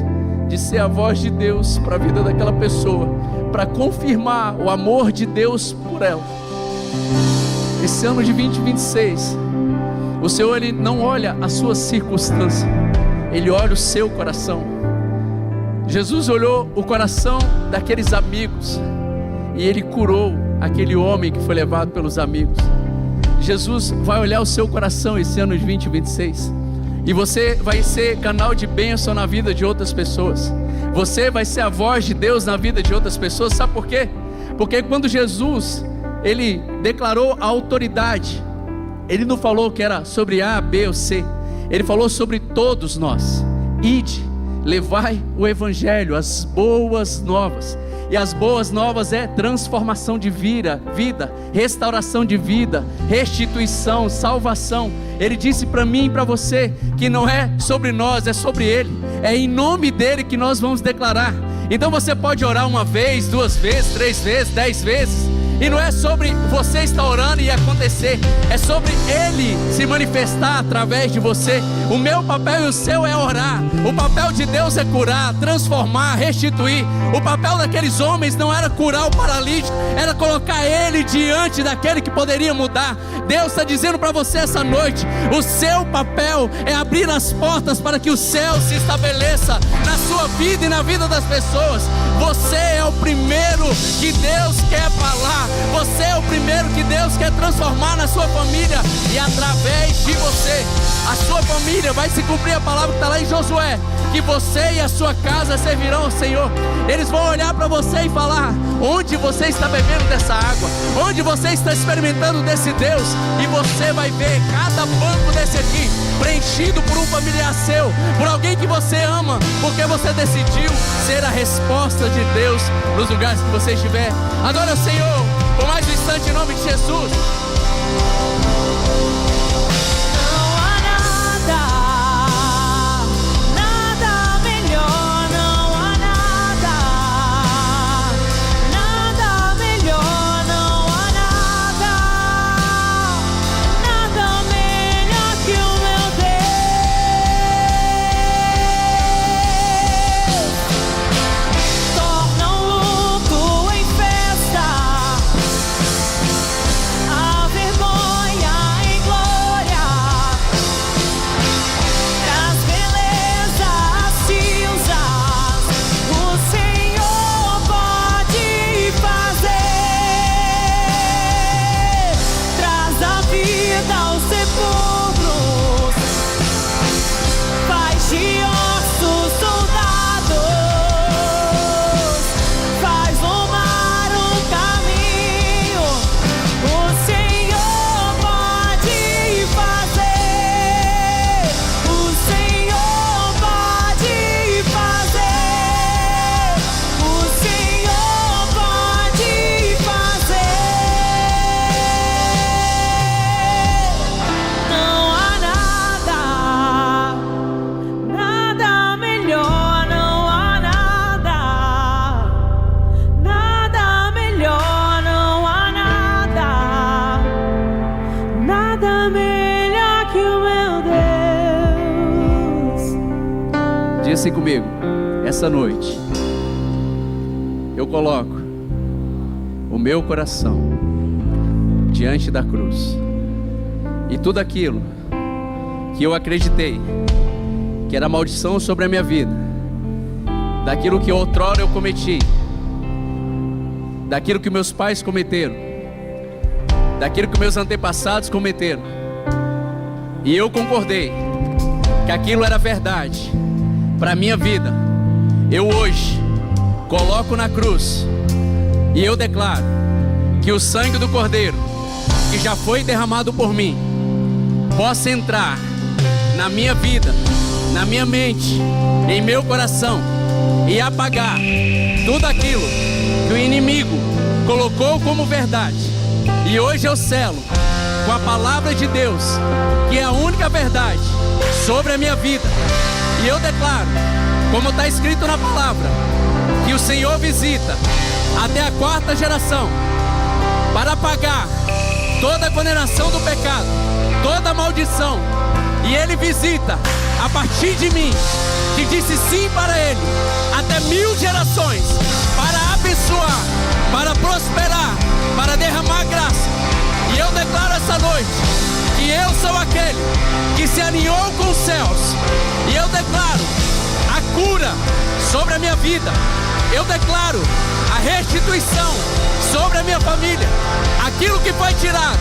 de ser a voz de Deus para a vida daquela pessoa, para confirmar o amor de Deus por ela. Esse ano de 2026, o Senhor, Ele não olha a sua circunstância, Ele olha o seu coração. Jesus olhou o coração daqueles amigos e Ele curou aquele homem que foi levado pelos amigos. Jesus vai olhar o seu coração esse ano de 2026, e você vai ser canal de bênção na vida de outras pessoas. Você vai ser a voz de Deus na vida de outras pessoas. Sabe por quê? Porque quando Jesus, Ele declarou a autoridade, Ele não falou que era sobre A, B ou C. Ele falou sobre todos nós. Ide, levai o evangelho, as boas novas. E as boas novas é transformação de vida, restauração de vida, restituição, salvação. Ele disse para mim e para você que não é sobre nós, é sobre Ele. É em nome dEle que nós vamos declarar. Então você pode orar uma vez, 2 vezes, 3 vezes, 10 vezes. E não é sobre você estar orando e acontecer, é sobre Ele se manifestar através de você. O meu papel e o seu é orar. O papel de Deus é curar, transformar, restituir. O papel daqueles homens não era curar o paralítico, era colocar ele diante daquele que poderia mudar. Deus está dizendo para você essa noite: o seu papel é abrir as portas para que o céu se estabeleça na sua vida e na vida das pessoas. Você é o primeiro que Deus quer falar. Você é o primeiro que Deus quer transformar na sua família. E através de você, a sua família vai se cumprir a palavra que está lá em Josué, que você e a sua casa servirão ao Senhor. Eles vão olhar para você e falar: onde você está bebendo dessa água? Onde você está experimentando desse Deus? E você vai ver cada banco desse aqui preenchido por um familiar seu, por alguém que você ama, porque você decidiu ser a resposta de Deus nos lugares que você estiver. Adora o Senhor por mais um instante em nome de Jesus. Diga assim comigo: essa noite eu coloco o meu coração diante da cruz, e tudo aquilo que eu acreditei que era maldição sobre a minha vida, daquilo que outrora eu cometi, daquilo que meus pais cometeram, daquilo que meus antepassados cometeram, e eu concordei que aquilo era verdade para a minha vida, eu hoje coloco na cruz e eu declaro que o sangue do Cordeiro, que já foi derramado por mim, possa entrar na minha vida, na minha mente, em meu coração, e apagar tudo aquilo que o inimigo colocou como verdade. E hoje eu selo com a palavra de Deus, que é a única verdade sobre a minha vida. E eu declaro como está escrito na palavra, que o Senhor visita até a 4ª geração, para pagar toda a condenação do pecado, toda a maldição. E Ele visita a partir de mim, que disse sim para Ele, até 1000 gerações, para abençoar, para prosperar, para derramar graça. E eu declaro essa noite que eu sou aquele que se alinhou com os céus. E eu declaro a cura sobre a minha vida. Eu declaro a restituição sobre a minha família. Aquilo que foi tirado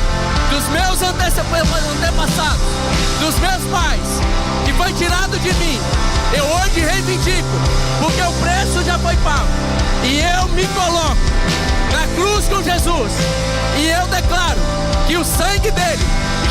dos meus antepassados, dos meus pais, que foi tirado de mim, eu hoje reivindico, porque o preço já foi pago. E eu me coloco na cruz com Jesus. E eu declaro que o sangue dele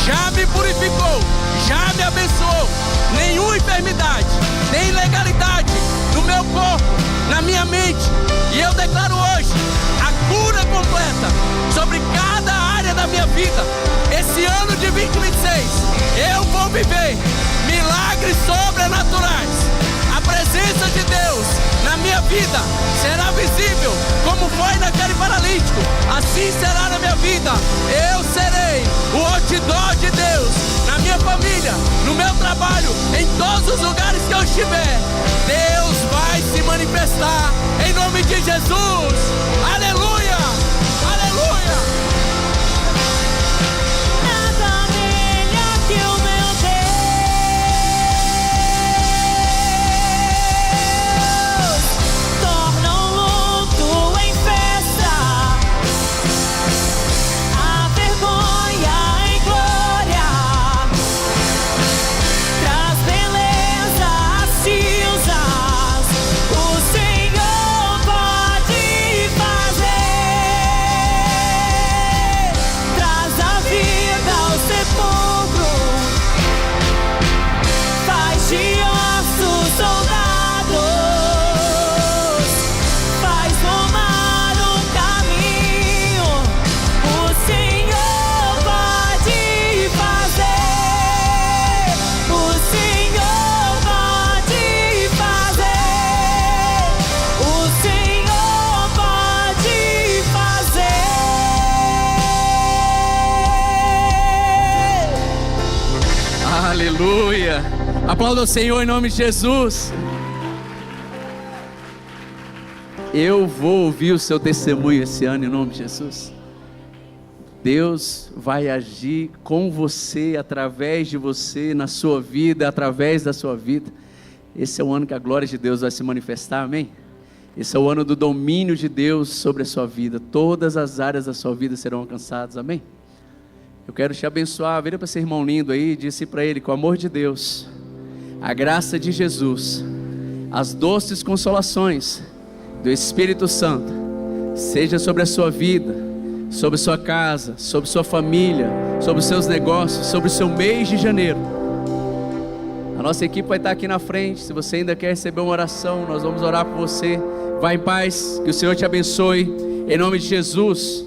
já me purificou, já me abençoou. Nenhuma enfermidade, nem ilegalidade no meu corpo, na minha mente. E eu declaro hoje a cura completa sobre cada área da minha vida. Esse ano de 2026 eu vou viver milagres sobrenaturais. A presença de Deus na minha vida será visível, como foi naquele paralítico. Assim será na minha vida. Eu serei o outdoor de Deus na minha família, no meu trabalho, em todos os lugares que eu estiver. Deus vai se manifestar em nome de Jesus. Aleluia! Aleluia! Nada melhor que o meu Deus torna o luto em festa, a vergonha em glória, traz beleza às cinzas. O Senhor pode fazer, traz a vida ao sepulcro, faz de ossos soldados, faz formar um caminho. O Senhor pode fazer, o Senhor pode fazer, o Senhor pode fazer. Aleluia! Aplauda o Senhor em nome de Jesus. Eu vou ouvir o seu testemunho esse ano em nome de Jesus. Deus vai agir com você, através de você, na sua vida, através da sua vida. Esse é o ano que a glória de Deus vai se manifestar, amém? Esse é o ano do domínio de Deus sobre a sua vida. Todas as áreas da sua vida serão alcançadas, amém? Eu quero te abençoar. Vira para esse irmão lindo aí e disse para ele, com o amor de Deus, a graça de Jesus, as doces consolações do Espírito Santo, seja sobre a sua vida, sobre sua casa, sobre sua família, sobre os seus negócios, sobre o seu mês de janeiro. A nossa equipe vai estar aqui na frente. Se você ainda quer receber uma oração, nós vamos orar por você. Vá em paz, que o Senhor te abençoe, em nome de Jesus.